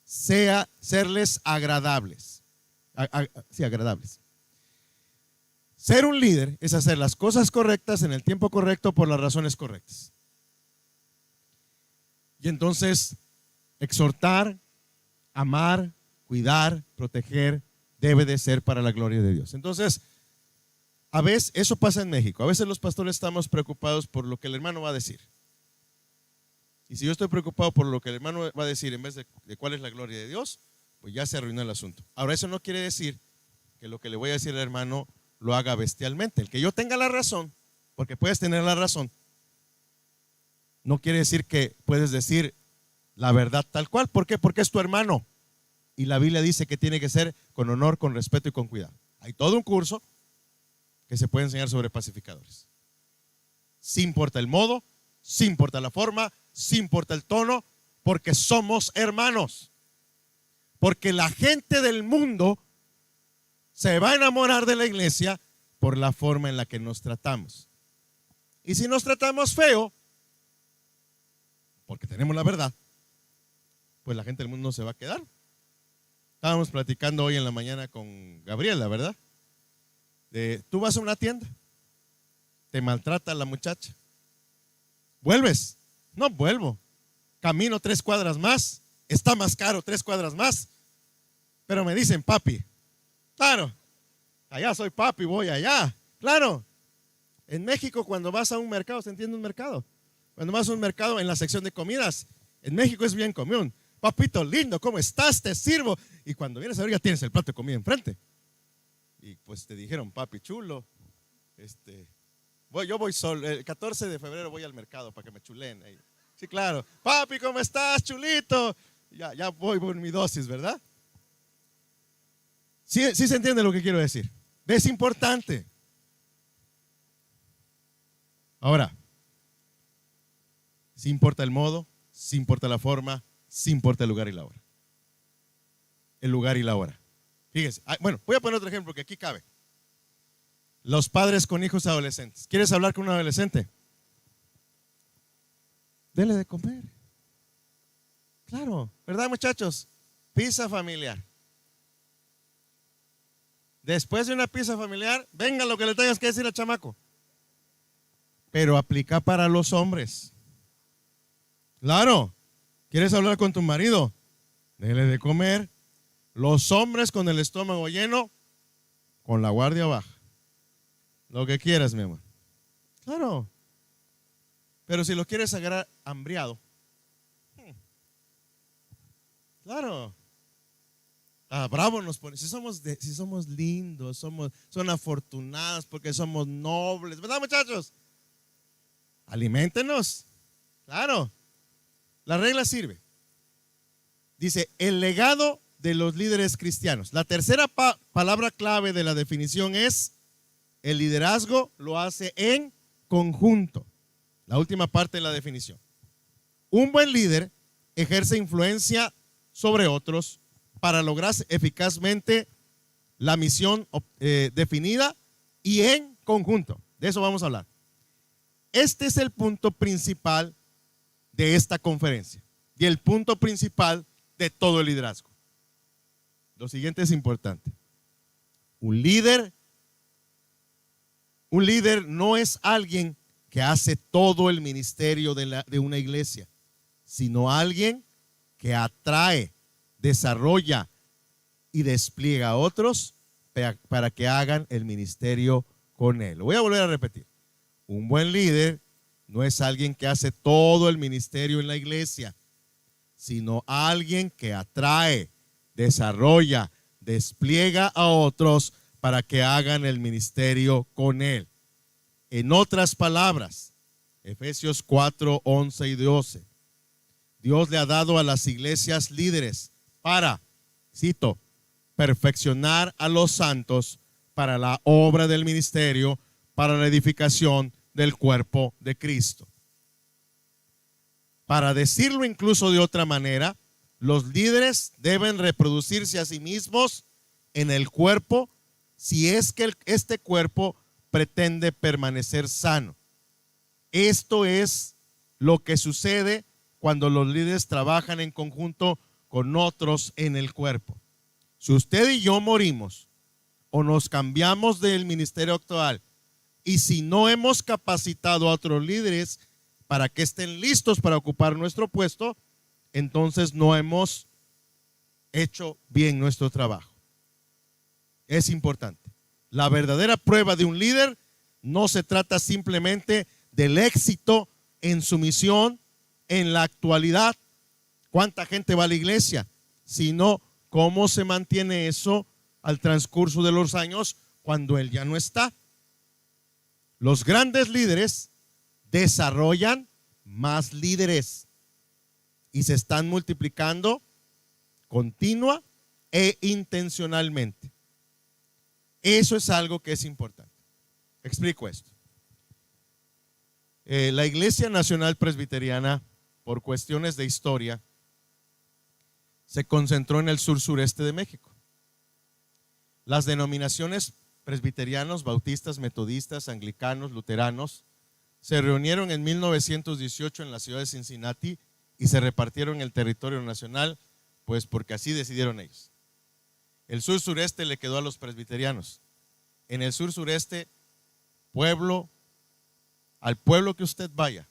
serles agradables. Agradables. Ser un líder es hacer las cosas correctas en el tiempo correcto por las razones correctas. Y entonces, exhortar, amar, cuidar, proteger, debe de ser para la gloria de Dios. Entonces, a veces, eso pasa en México. A veces los pastores estamos preocupados por lo que el hermano va a decir. Y si yo estoy preocupado por lo que el hermano va a decir en vez de cuál es la gloria de Dios, pues ya se arruinó el asunto. Ahora, eso no quiere decir que lo que le voy a decir al hermano lo haga bestialmente. El que yo tenga la razón, porque puedes tener la razón, no quiere decir que puedes decir la verdad tal cual. ¿Por qué? Porque es tu hermano. Y la Biblia dice que tiene que ser con honor, con respeto y con cuidado. Hay todo un curso que se puede enseñar sobre pacificadores. Sí importa el modo, sí importa la forma, sí importa el tono, porque somos hermanos. Porque la gente del mundo se va a enamorar de la iglesia por la forma en la que nos tratamos. Y si nos tratamos feo, porque tenemos la verdad, pues la gente del mundo no se va a quedar. Estábamos platicando hoy en la mañana con Gabriela, ¿verdad? Tú vas a una tienda, te maltrata la muchacha, ¿vuelves? No vuelvo, camino 3 cuadras más, está más caro 3 cuadras más, pero me dicen papi. Claro, allá soy papi, voy allá. Claro, en México cuando vas a un mercado, ¿se entiende un mercado? Cuando vas a un mercado en la sección de comidas, en México es bien común. Papito lindo, ¿cómo estás? Te sirvo. Y cuando vienes a ver ya tienes el plato de comida enfrente. Y pues te dijeron, papi chulo, yo voy solo, el 14 de febrero voy al mercado para que me chuleen ahí. Sí, claro. Papi, ¿cómo estás, chulito? Ya voy por mi dosis, ¿verdad? Sí se entiende lo que quiero decir. Es importante. Ahora, sí importa el modo, sí importa la forma, sí importa el lugar y la hora. El lugar y la hora. Fíjense, bueno, voy a poner otro ejemplo que aquí cabe. Los padres con hijos adolescentes. ¿Quieres hablar con un adolescente? Dele de comer. Claro, ¿verdad, muchachos? Pizza familiar. Después de una pizza familiar, venga lo que le tengas que decir al chamaco. Pero aplica para los hombres. Claro, ¿quieres hablar con tu marido? Dele de comer. Los hombres con el estómago lleno, con la guardia baja. Lo que quieras, mi amor. Claro. Pero si lo quieres agarrar hambriado. Claro. Bravo nos pone. Si somos lindos, son afortunados porque somos nobles. ¿Verdad, muchachos? Aliméntenos. Claro. La regla sirve. Dice, el legado de los líderes cristianos. La tercera palabra clave de la definición es: el liderazgo lo hace en conjunto. La última parte de la definición. Un buen líder ejerce influencia sobre otros para lograr eficazmente la misión definida y en conjunto. De eso vamos a hablar. Este es el punto principal de esta conferencia y el punto principal de todo el liderazgo. Lo siguiente es importante. Un líder no es alguien que hace todo el ministerio de una iglesia, sino alguien que atrae, desarrolla y despliega a otros para que hagan el ministerio con él. Lo voy a volver a repetir. Un buen líder no es alguien que hace todo el ministerio en la iglesia, sino alguien que atrae, desarrolla, despliega a otros para que hagan el ministerio con él. En otras palabras, Efesios 4, 11 y 12. Dios le ha dado a las iglesias líderes para, cito, perfeccionar a los santos para la obra del ministerio, para la edificación del cuerpo de Cristo. Para decirlo incluso de otra manera, los líderes deben reproducirse a sí mismos en el cuerpo si es que este cuerpo pretende permanecer sano. Esto es lo que sucede cuando los líderes trabajan en conjunto con otros en el cuerpo. Si usted y yo morimos o nos cambiamos del ministerio actual y si no hemos capacitado a otros líderes para que estén listos para ocupar nuestro puesto, entonces no hemos hecho bien nuestro trabajo. Es importante. La verdadera prueba de un líder no se trata simplemente del éxito en su misión en la actualidad, cuánta gente va a la iglesia, sino cómo se mantiene eso al transcurso de los años cuando él ya no está. Los grandes líderes desarrollan más líderes y se están multiplicando continua e intencionalmente. Eso es algo que es importante. Explico esto. La Iglesia Nacional Presbiteriana, por cuestiones de historia, se concentró en el sur-sureste de México. Las denominaciones presbiterianos, bautistas, metodistas, anglicanos, luteranos, se reunieron en 1918 en la ciudad de Cincinnati y se repartieron el territorio nacional, pues porque así decidieron ellos. El sur-sureste le quedó a los presbiterianos. En el sur-sureste, al pueblo que usted vaya,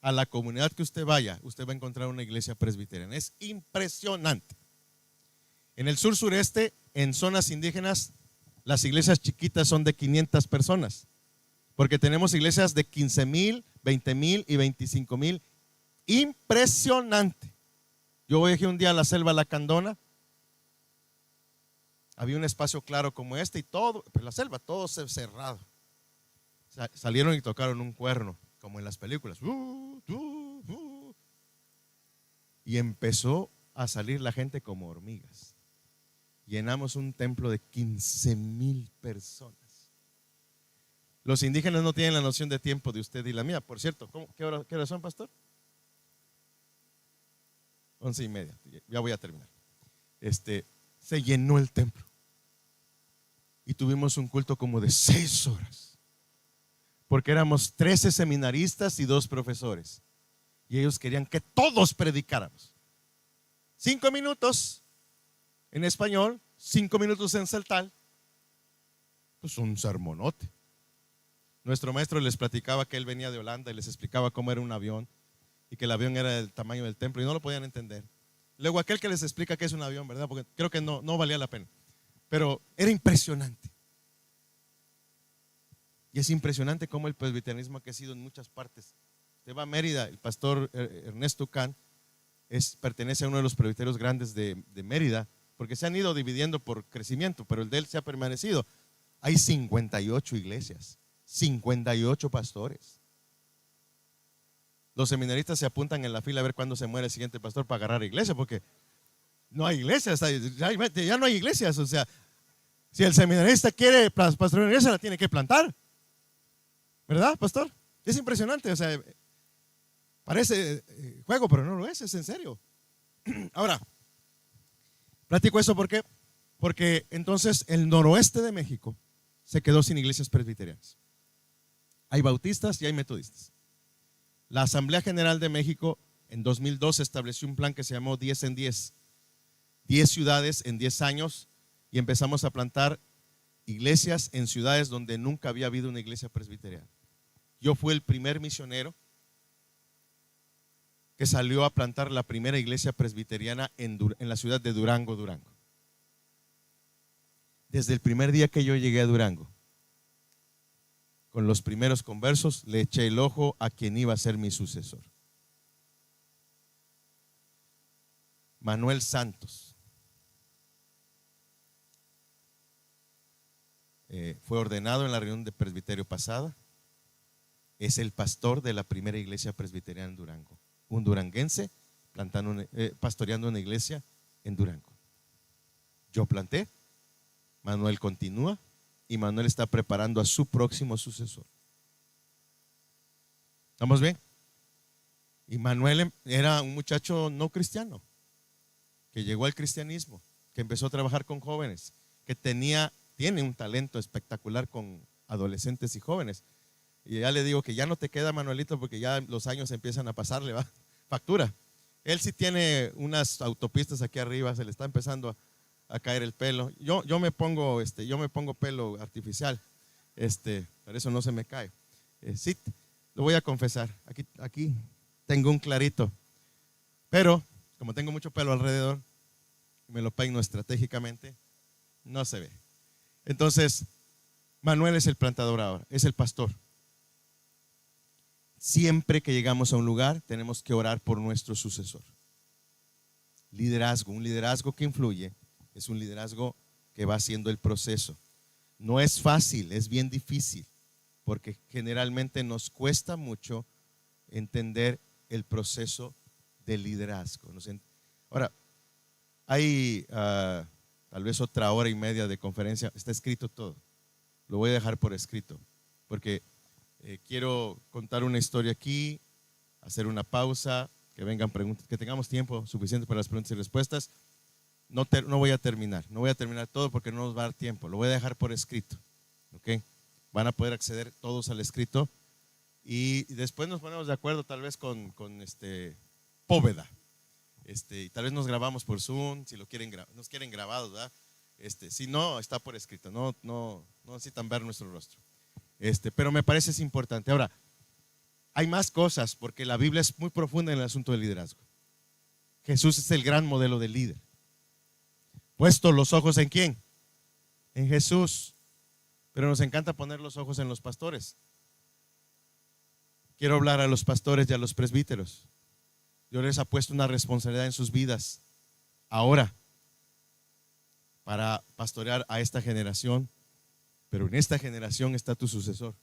a la comunidad que usted vaya, usted va a encontrar una iglesia presbiteriana. Es impresionante. En el sur-sureste, en zonas indígenas, las iglesias chiquitas son de 500 personas, porque tenemos iglesias de 15,000, 20,000 y 25,000. Impresionante. Yo voy aquí un día a la selva Lacandona. Había un espacio claro como este y todo, pues la selva, todo cerrado. Salieron y tocaron un cuerno, como en las películas. Y empezó a salir la gente como hormigas. Llenamos un templo de 15,000 personas. Los indígenas no tienen la noción de tiempo de usted y la mía. Por cierto, ¿qué hora son, pastor? 11:30. Ya voy a terminar. Se llenó el templo y tuvimos un culto como de 6 horas, porque éramos 13 seminaristas y 2 profesores, y ellos querían que todos predicáramos. 5 minutos en español, 5 minutos en celtal, pues un sermonote. Nuestro maestro les platicaba que él venía de Holanda y les explicaba cómo era un avión y que el avión era del tamaño del templo y no lo podían entender. Luego aquel que les explica qué es un avión, ¿verdad? Porque creo que no valía la pena. Pero era impresionante. Y es impresionante cómo el presbiterianismo ha crecido en muchas partes. Usted va a Mérida, el pastor Ernesto Can pertenece a uno de los presbiterios grandes de Mérida, porque se han ido dividiendo por crecimiento, pero el de él se ha permanecido. Hay 58 iglesias, 58 pastores. Los seminaristas se apuntan en la fila a ver cuándo se muere el siguiente pastor para agarrar iglesia, porque no hay iglesias, ya no hay iglesias. O sea, si el seminarista quiere pastorear una iglesia, la tiene que plantar, ¿verdad, pastor? Es impresionante, o sea, parece juego, pero no lo es en serio. Ahora, platico eso porque entonces el noroeste de México se quedó sin iglesias presbiterianas. Hay bautistas y hay metodistas. La Asamblea General de México en 2002 estableció un plan que se llamó 10 en 10. 10 ciudades en 10 años, y empezamos a plantar iglesias en ciudades donde nunca había habido una iglesia presbiteriana. Yo fui el primer misionero que salió a plantar la primera iglesia presbiteriana en la ciudad de Durango, Durango. Desde el primer día que yo llegué a Durango, con los primeros conversos, le eché el ojo a quien iba a ser mi sucesor. Manuel Santos. Fue ordenado en la reunión de presbiterio pasada. Es el pastor de la primera iglesia presbiteriana en Durango. Un duranguense pastoreando una iglesia en Durango. Yo planté, Manuel continúa y Manuel está preparando a su próximo sucesor. ¿Estamos bien? Y Manuel era un muchacho no cristiano, que llegó al cristianismo, que empezó a trabajar con jóvenes, que tiene un talento espectacular con adolescentes y jóvenes. Y ya le digo que ya no te queda, Manuelito, porque ya los años empiezan a pasarle, ¿va? Factura. Él sí tiene unas autopistas aquí arriba, se le está empezando a caer el pelo. Yo me pongo pelo artificial, por eso no se me cae. Sí, lo voy a confesar. Aquí tengo un clarito, pero como tengo mucho pelo alrededor, me lo peino estratégicamente, no se ve. Entonces, Manuel es el plantador ahora, es el pastor. Siempre que llegamos a un lugar, tenemos que orar por nuestro sucesor. Liderazgo, un liderazgo que influye, es un liderazgo que va haciendo el proceso. No es fácil, es bien difícil, porque generalmente nos cuesta mucho entender el proceso de liderazgo. Ahora, hay tal vez otra hora y media de conferencia, está escrito todo. Lo voy a dejar por escrito, porque quiero contar una historia aquí, hacer una pausa, que vengan preguntas, que tengamos tiempo suficiente para las preguntas y respuestas. No voy a terminar todo porque no nos va a dar tiempo, lo voy a dejar por escrito, ¿ok? Van a poder acceder todos al escrito y después nos ponemos de acuerdo tal vez con Póveda, y tal vez nos grabamos por Zoom, si nos quieren grabados, ¿verdad? Si no, está por escrito, no necesitan ver nuestro rostro, pero me parece es importante. Ahora, hay más cosas porque la Biblia es muy profunda en el asunto del liderazgo. Jesús es el gran modelo del líder. Puesto los ojos ¿en quién? En Jesús. Pero nos encanta poner los ojos en los pastores. Quiero hablar a los pastores y a los presbíteros. Dios les ha puesto una responsabilidad en sus vidas ahora para pastorear a esta generación, pero en esta generación está tu sucesor.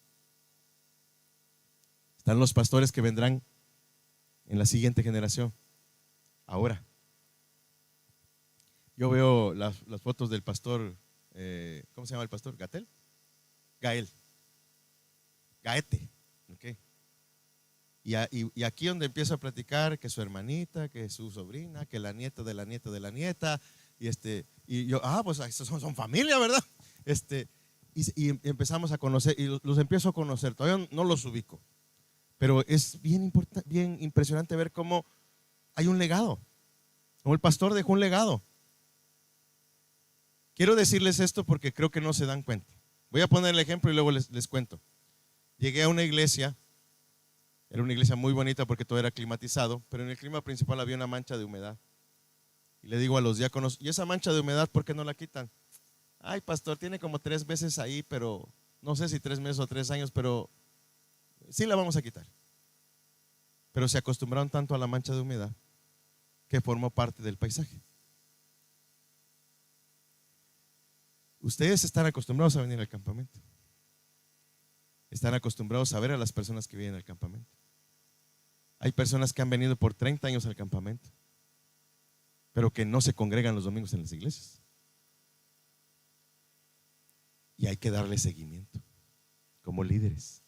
Están los pastores que vendrán en la siguiente generación. Ahora. Yo veo las fotos del pastor, ¿cómo se llama el pastor? Gaete. Okay. Y aquí donde empiezo a platicar que su hermanita, que su sobrina, que la nieta de la nieta de la nieta, y yo, pues son familia, ¿verdad? Y empezamos a conocer, y los empiezo a conocer, todavía no los ubico, pero es bien impresionante ver cómo hay un legado, como el pastor dejó un legado. Quiero decirles esto porque creo que no se dan cuenta. Voy a poner el ejemplo y luego les cuento. Llegué a una iglesia, era una iglesia muy bonita porque todo era climatizado, pero en el clima principal había una mancha de humedad. Y le digo a los diáconos, ¿y esa mancha de humedad por qué no la quitan? Ay, pastor, tiene como 3 veces ahí, pero no sé si 3 meses o 3 años, pero sí la vamos a quitar. Pero se acostumbraron tanto a la mancha de humedad que formó parte del paisaje. Ustedes están acostumbrados a venir al campamento. Están acostumbrados a ver a las personas que vienen al campamento. Hay personas que han venido por 30 años al campamento, pero que no se congregan los domingos en las iglesias. Y hay que darle seguimiento como líderes.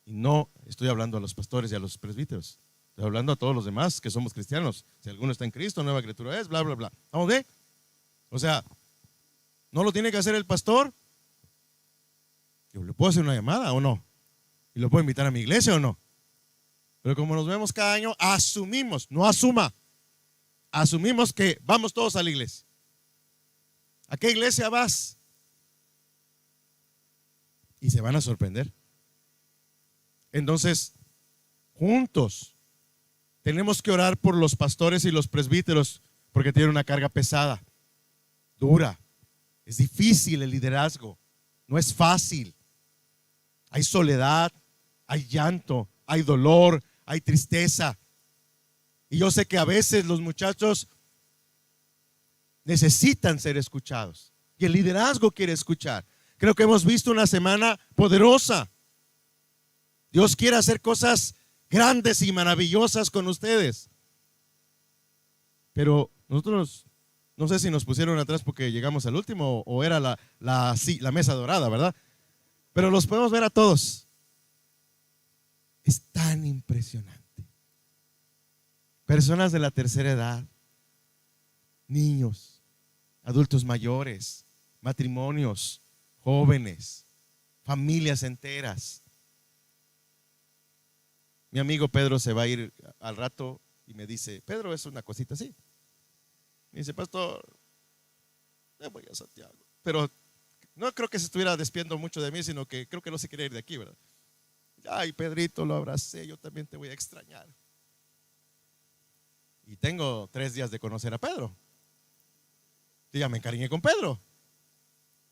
Y no estoy hablando a los pastores y a los presbíteros, estoy hablando a todos los demás que somos cristianos. Si alguno está en Cristo, nueva criatura es, bla, bla, bla. ¿Estamos bien? O sea, ¿no lo tiene que hacer el pastor? Yo le puedo hacer una llamada o no, y lo puedo invitar a mi iglesia o no. Pero como nos vemos cada año, asumimos, no asuma, asumimos que vamos todos a la iglesia. ¿A qué iglesia vas? Y se van a sorprender. Entonces, juntos tenemos que orar por los pastores y los presbíteros porque tienen una carga pesada, dura. Es difícil el liderazgo, no es fácil. Hay soledad, hay llanto, hay dolor, hay tristeza. Y yo sé que a veces los muchachos necesitan ser escuchados y el liderazgo quiere escuchar. Creo que hemos visto una semana poderosa. Dios quiere hacer cosas grandes y maravillosas con ustedes. Pero nosotros, no sé si nos pusieron atrás porque llegamos al último o era la mesa dorada, ¿verdad? Pero los podemos ver a todos. Es tan impresionante. Personas de la tercera edad, niños, adultos mayores, matrimonios, jóvenes, familias enteras. Mi amigo Pedro se va a ir al rato y me dice, Pedro es una cosita así. Me dice, pastor, me voy a Santiago. Pero no creo que se estuviera despidiendo mucho de mí, sino que creo que no se quiere ir de aquí, ¿verdad? Ay, Pedrito, lo abracé, yo también te voy a extrañar. Y tengo 3 días de conocer a Pedro. Y ya me encariñé con Pedro.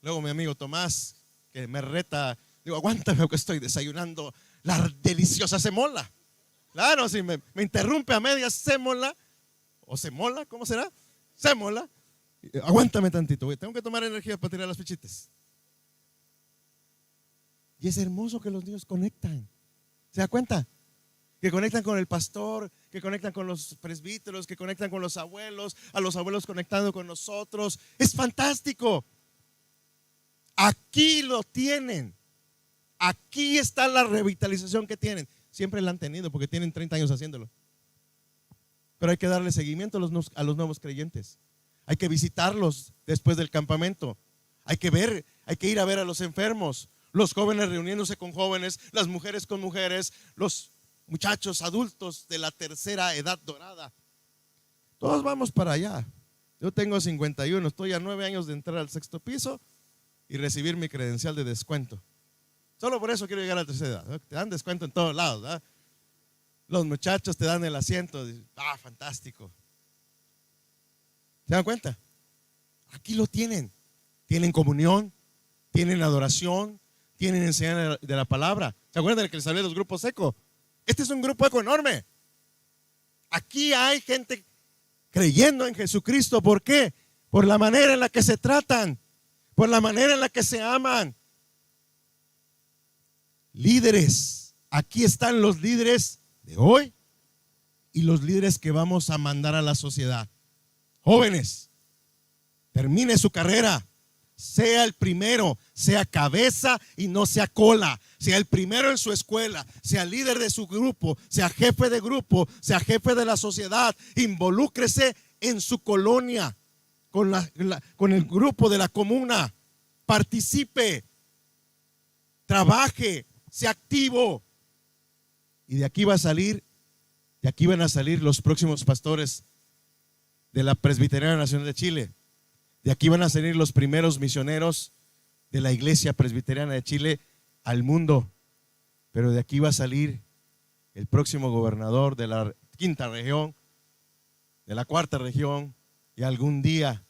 Luego mi amigo Tomás, que me reta, digo, aguántame que estoy desayunando la deliciosa semola. Claro, si me interrumpe a media semola, o semola, ¿cómo será? Semola. Aguántame tantito, tengo que tomar energía para tirar las fichitas. Y es hermoso que los niños conectan. ¿Se da cuenta? Que conectan con el pastor, que conectan con los presbíteros, que conectan con los abuelos, a los abuelos conectando con nosotros. Es fantástico. Aquí lo tienen. Aquí está la revitalización que tienen. Siempre la han tenido porque tienen 30 años haciéndolo. Pero hay que darle seguimiento a los nuevos creyentes. Hay que visitarlos después del campamento. Hay que ir a ver a los enfermos. Los jóvenes reuniéndose con jóvenes, las mujeres con mujeres, los muchachos adultos de la tercera edad dorada. Todos vamos para allá. Yo tengo 51, estoy a 9 años de entrar al 6º piso y recibir mi credencial de descuento. Solo por eso quiero llegar a la tercera edad. Te dan descuento en todos lados, ¿verdad? Los muchachos te dan el asiento. Fantástico. ¿Se dan cuenta? Aquí lo tienen. Tienen comunión, tienen adoración, tienen enseñanza de la palabra. ¿Se acuerdan de que les hablé de los grupos eco? Este es un grupo eco enorme. Aquí hay gente creyendo en Jesucristo. ¿Por qué? Por la manera en la que se tratan, por la manera en la que se aman. Líderes. Aquí están los líderes de hoy y los líderes que vamos a mandar a la sociedad. Jóvenes, termine su carrera. Sea el primero, sea cabeza y no sea cola. Sea el primero en su escuela, sea líder de su grupo, sea jefe de grupo, sea jefe de la sociedad. Involúcrese en su colonia, con el grupo de la comuna. Participe, trabaje, sea activo. Y de aquí van a salir los próximos pastores de la Presbiteriana Nacional de Chile. De aquí van a salir los primeros misioneros de la Iglesia Presbiteriana de Chile al mundo. Pero de aquí va a salir el próximo gobernador de la 5ª región, de la 4ª región, y algún día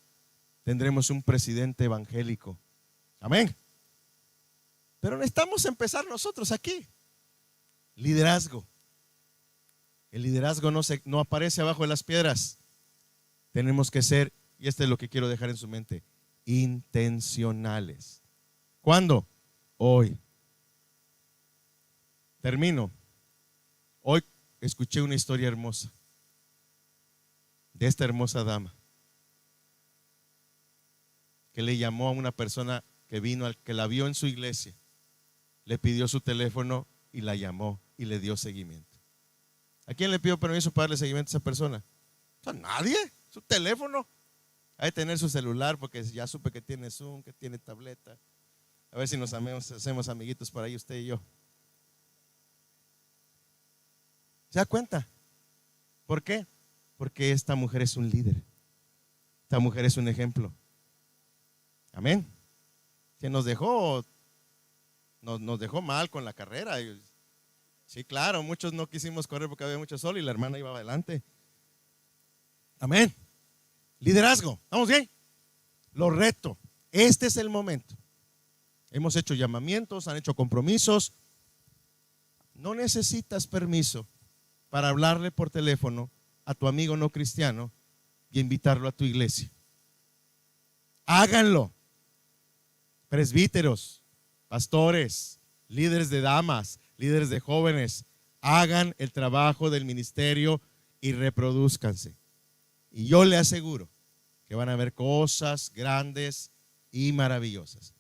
tendremos un presidente evangélico. Amén. Pero necesitamos empezar nosotros aquí. Liderazgo. El liderazgo no aparece abajo de las piedras. Tenemos que ser, y esto es lo que quiero dejar en su mente, intencionales. ¿Cuándo? Hoy. Termino. Hoy escuché una historia hermosa de esta hermosa dama que le llamó a una persona que vino, que la vio en su iglesia, le pidió su teléfono y la llamó y le dio seguimiento. ¿A quién le pidió permiso para darle seguimiento a esa persona? A nadie. Su teléfono. Hay que tener su celular porque ya supe que tiene Zoom, que tiene tableta. A ver si nos hacemos amiguitos por ahí usted y yo. ¿Se da cuenta? ¿Por qué? Porque esta mujer es un líder. Esta mujer es un ejemplo. Amén. Que nos dejó mal con la carrera. Sí, claro, muchos no quisimos correr porque había mucho sol y la hermana iba adelante. Amén. Liderazgo, ¿estamos bien? Lo reto, este es el momento. Hemos hecho llamamientos, han hecho compromisos. No necesitas permiso para hablarle por teléfono a tu amigo no cristiano y invitarlo a tu iglesia. Háganlo. Presbíteros, pastores, líderes de damas, líderes de jóvenes, hagan el trabajo del ministerio y reproduzcanse. Y yo le aseguro que van a ver cosas grandes y maravillosas.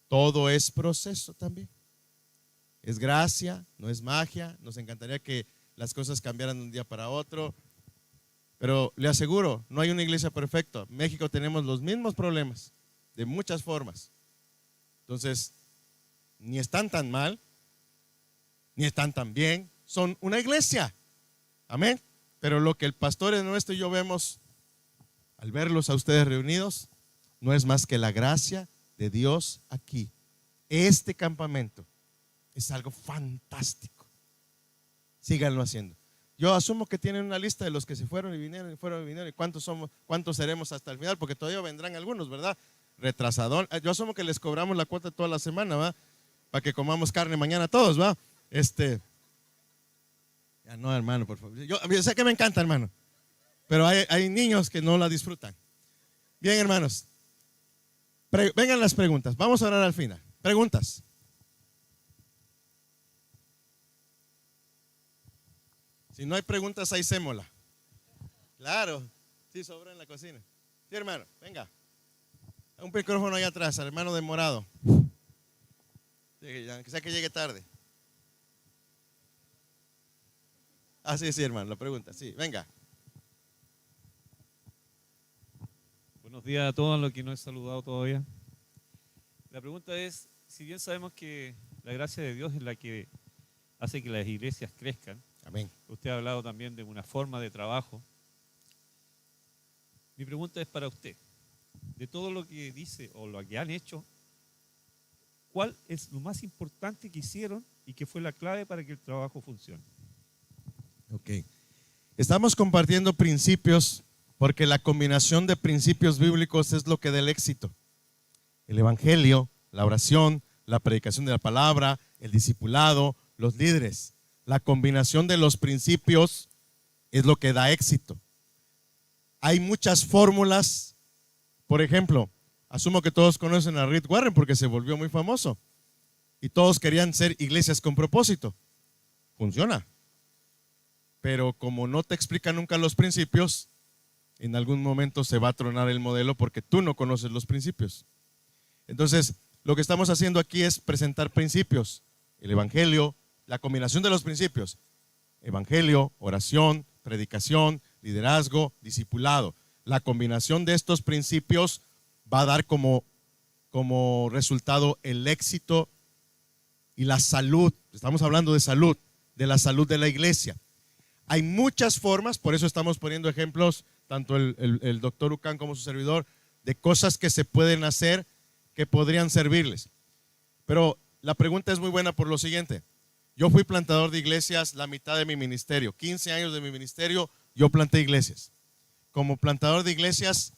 Todo es proceso también. Es gracia, no es magia. Nos encantaría que las cosas cambiaran de un día para otro. Pero le aseguro, no hay una iglesia perfecta. En México tenemos los mismos problemas, de muchas formas. Entonces, ni están tan mal, ni están tan bien. Son una iglesia. Amén. Pero lo que el pastor nuestro y yo vemos al verlos a ustedes reunidos, no es más que la gracia de Dios aquí. Este campamento es algo fantástico. Síganlo haciendo. Yo asumo que tienen una lista de los que se fueron y vinieron y cuántos somos, cuántos seremos hasta el final, porque todavía vendrán algunos, ¿verdad? Retrasadón. Yo asumo que les cobramos la cuota toda la semana, ¿va? Para que comamos carne mañana todos, ¿va? Ya no, hermano, por favor. Yo sé que me encanta, hermano, pero hay niños que no la disfrutan. Bien, hermanos. Vengan las preguntas. Vamos a orar al final. Preguntas. Si no hay preguntas, ahí sémola. Claro. Sí, sobra en la cocina. Sí, hermano, venga. Un micrófono ahí atrás, al hermano de morado. Aunque sea que llegue tarde. Ah, sí, hermano, la pregunta. Sí, venga. Buenos días a todos los que no he saludado todavía. La pregunta es, si bien sabemos que la gracia de Dios es la que hace que las iglesias crezcan, amén. Usted ha hablado también de una forma de trabajo. Mi pregunta es para usted. De todo lo que dice o lo que han hecho, ¿cuál es lo más importante que hicieron y que fue la clave para que el trabajo funcione? Ok. Estamos compartiendo principios porque la combinación de principios bíblicos es lo que da el éxito. El evangelio, la oración, la predicación de la palabra, el discipulado, los líderes. La combinación de los principios es lo que da éxito. Hay muchas fórmulas. Por ejemplo, asumo que todos conocen a Rick Warren porque se volvió muy famoso. Y todos querían ser iglesias con propósito. Funciona. Pero como no te explica nunca los principios, en algún momento se va a tronar el modelo porque tú no conoces los principios. Entonces, lo que estamos haciendo aquí es presentar principios. El evangelio, la combinación de los principios. Evangelio, oración, predicación, liderazgo, discipulado. La combinación de estos principios va a dar como resultado el éxito y la salud. Estamos hablando de salud, de la salud de la iglesia. Hay muchas formas, por eso estamos poniendo ejemplos, tanto el doctor Ucán como su servidor, de cosas que se pueden hacer que podrían servirles. Pero la pregunta es muy buena por lo siguiente. Yo fui plantador de iglesias la mitad de mi ministerio. 15 años de mi ministerio, yo planté iglesias. Como plantador de iglesias,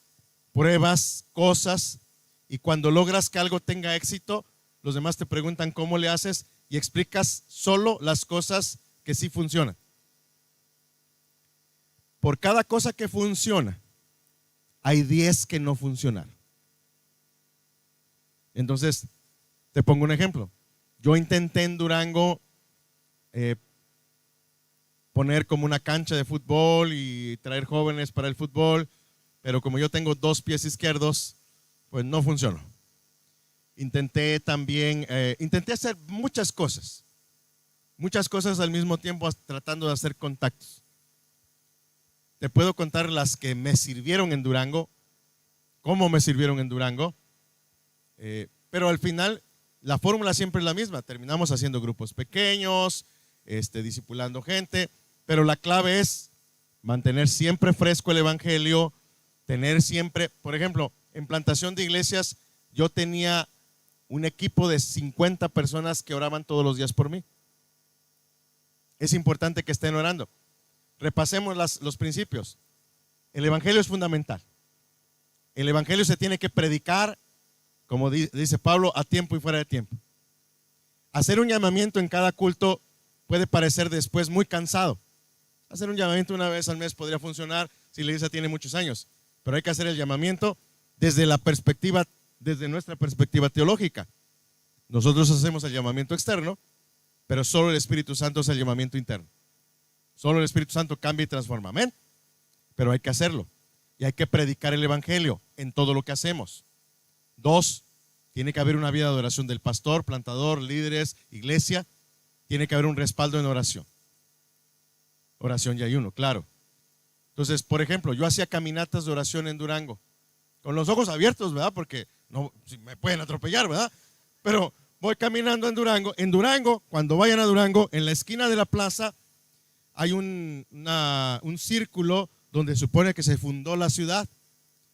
pruebas, cosas, y cuando logras que algo tenga éxito, los demás te preguntan cómo le haces y explicas solo las cosas que sí funcionan. Por cada cosa que funciona, hay 10 que no funcionan. Entonces, te pongo un ejemplo. Yo intenté en Durango poner como una cancha de fútbol y traer jóvenes para el fútbol, pero como yo tengo 2 pies izquierdos, pues no funcionó. Intenté también, intenté hacer muchas cosas al mismo tiempo, tratando de hacer contactos. Te puedo contar las que me sirvieron en Durango, cómo me sirvieron en Durango, pero al final la fórmula siempre es la misma. Terminamos haciendo grupos pequeños, discipulando gente, pero la clave es mantener siempre fresco el evangelio, tener siempre, por ejemplo, en plantación de iglesias, yo tenía un equipo de 50 personas que oraban todos los días por mí. es importante que estén orando. Repasemos los principios. El evangelio es fundamental. El evangelio se tiene que predicar, como dice Pablo, a tiempo y fuera de tiempo. Hacer un llamamiento en cada culto puede parecer después muy cansado. Hacer un llamamiento una vez al mes podría funcionar si la iglesia tiene muchos años, pero hay que hacer el llamamiento desde nuestra perspectiva teológica. Nosotros hacemos el llamamiento externo, pero solo el Espíritu Santo es el llamamiento interno. Solo el Espíritu Santo cambia y transforma, amén. Pero hay que hacerlo y hay que predicar el evangelio en todo lo que hacemos. 2, tiene que haber una vida de oración del pastor, plantador, líderes, iglesia. Tiene que haber un respaldo en oración. Oración y ayuno, claro. Entonces, por ejemplo, yo hacía caminatas de oración en Durango, con los ojos abiertos, ¿verdad? Porque no, si me pueden atropellar, ¿verdad? Pero voy caminando en Durango. En Durango, cuando vayan a Durango, en la esquina de la plaza hay un círculo donde supone que se fundó la ciudad.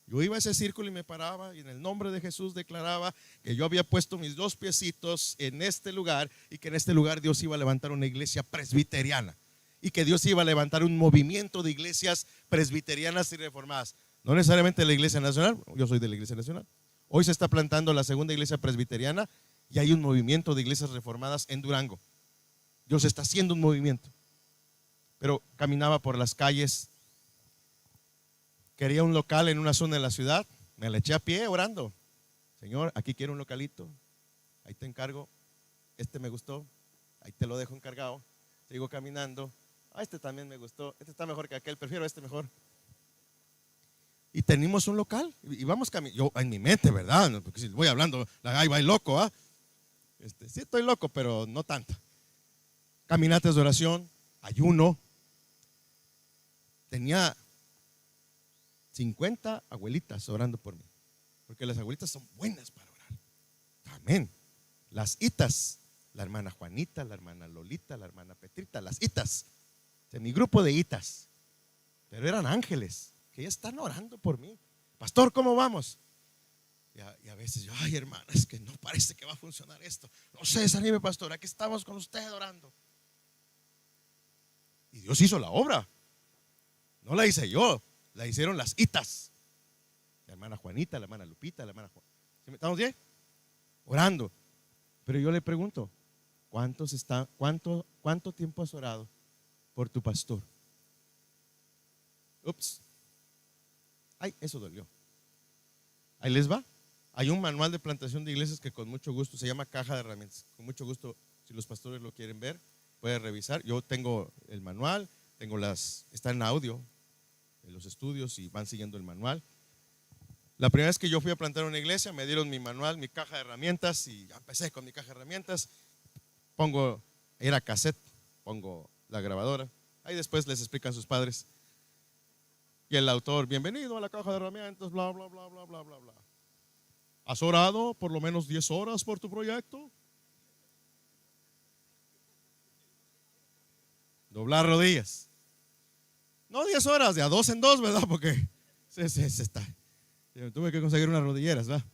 Yo iba a ese círculo y me paraba y en el nombre de Jesús declaraba que yo había puesto mis 2 piecitos en este lugar y que en este lugar Dios iba a levantar una iglesia presbiteriana y que Dios iba a levantar un movimiento de iglesias presbiterianas y reformadas. No necesariamente la Iglesia Nacional, yo soy de la Iglesia Nacional. Hoy se está plantando la segunda iglesia presbiteriana y hay un movimiento de iglesias reformadas en Durango. Dios está haciendo un movimiento. Pero caminaba por las calles. Quería un local en una zona de la ciudad, me le eché a pie orando. Señor, aquí quiero un localito, ahí te encargo, este me gustó, ahí te lo dejo encargado. Sigo caminando, este también me gustó, este está mejor que aquel, prefiero este mejor. Y tenemos un local y vamos caminando, yo en mi mente, ¿verdad? Porque si voy hablando, ahí va el loco, ¿ah? Sí estoy loco, pero no tanto. Caminatas de oración, ayuno. Tenía 50 abuelitas orando por mí, porque las abuelitas son buenas para orar. Amén. Las hitas, la hermana Juanita, la hermana Lolita, la hermana Petrita, las hitas, de mi grupo de hitas, pero eran ángeles que ya están orando por mí. Pastor, ¿cómo vamos? Y a veces yo, ay hermana, es que no parece que va a funcionar esto. No se desanime, pastor, aquí estamos con usted orando. Y Dios hizo la obra, no la hice yo. La hicieron las hitas. La hermana Juanita, la hermana Lupita, la hermana Juan. ¿Estamos bien? Orando. Pero yo le pregunto, ¿cuánto tiempo has orado por tu pastor? Ups. Ay, eso dolió. Ahí les va. Hay un manual de plantación de iglesias que con mucho gusto se llama caja de herramientas. Con mucho gusto, si los pastores lo quieren ver, pueden revisar. Yo tengo el manual, está en audio en los estudios y van siguiendo el manual. La primera vez que yo fui a plantar una iglesia me dieron mi manual, mi caja de herramientas y ya empecé con mi caja de herramientas. Era cassette, pongo la grabadora, ahí después les explican sus padres. Y el autor, bienvenido a la caja de herramientas, bla, bla, bla, bla, bla, bla, bla. ¿Has orado por lo menos 10 horas por tu proyecto? Doblar rodillas. No 10 horas, de a 2 en 2, ¿verdad? Porque se está. Tuve que conseguir unas rodilleras, ¿verdad?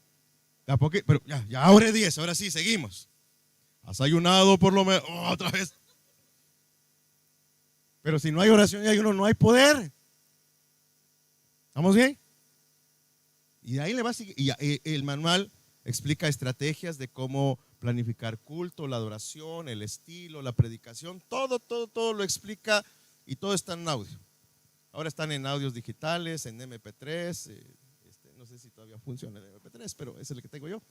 Pero ya oré 10, ahora sí, seguimos. Has ayunado por lo menos, otra vez. Pero si no hay oración y ayuno, no hay poder. ¿Estamos bien? Y ahí le va a seguir. Y el manual explica estrategias de cómo planificar culto, la adoración, el estilo, la predicación. Todo lo explica y todo está en audio. Ahora están en audios digitales, en MP3, no sé si todavía funciona el MP3, pero es el que tengo yo.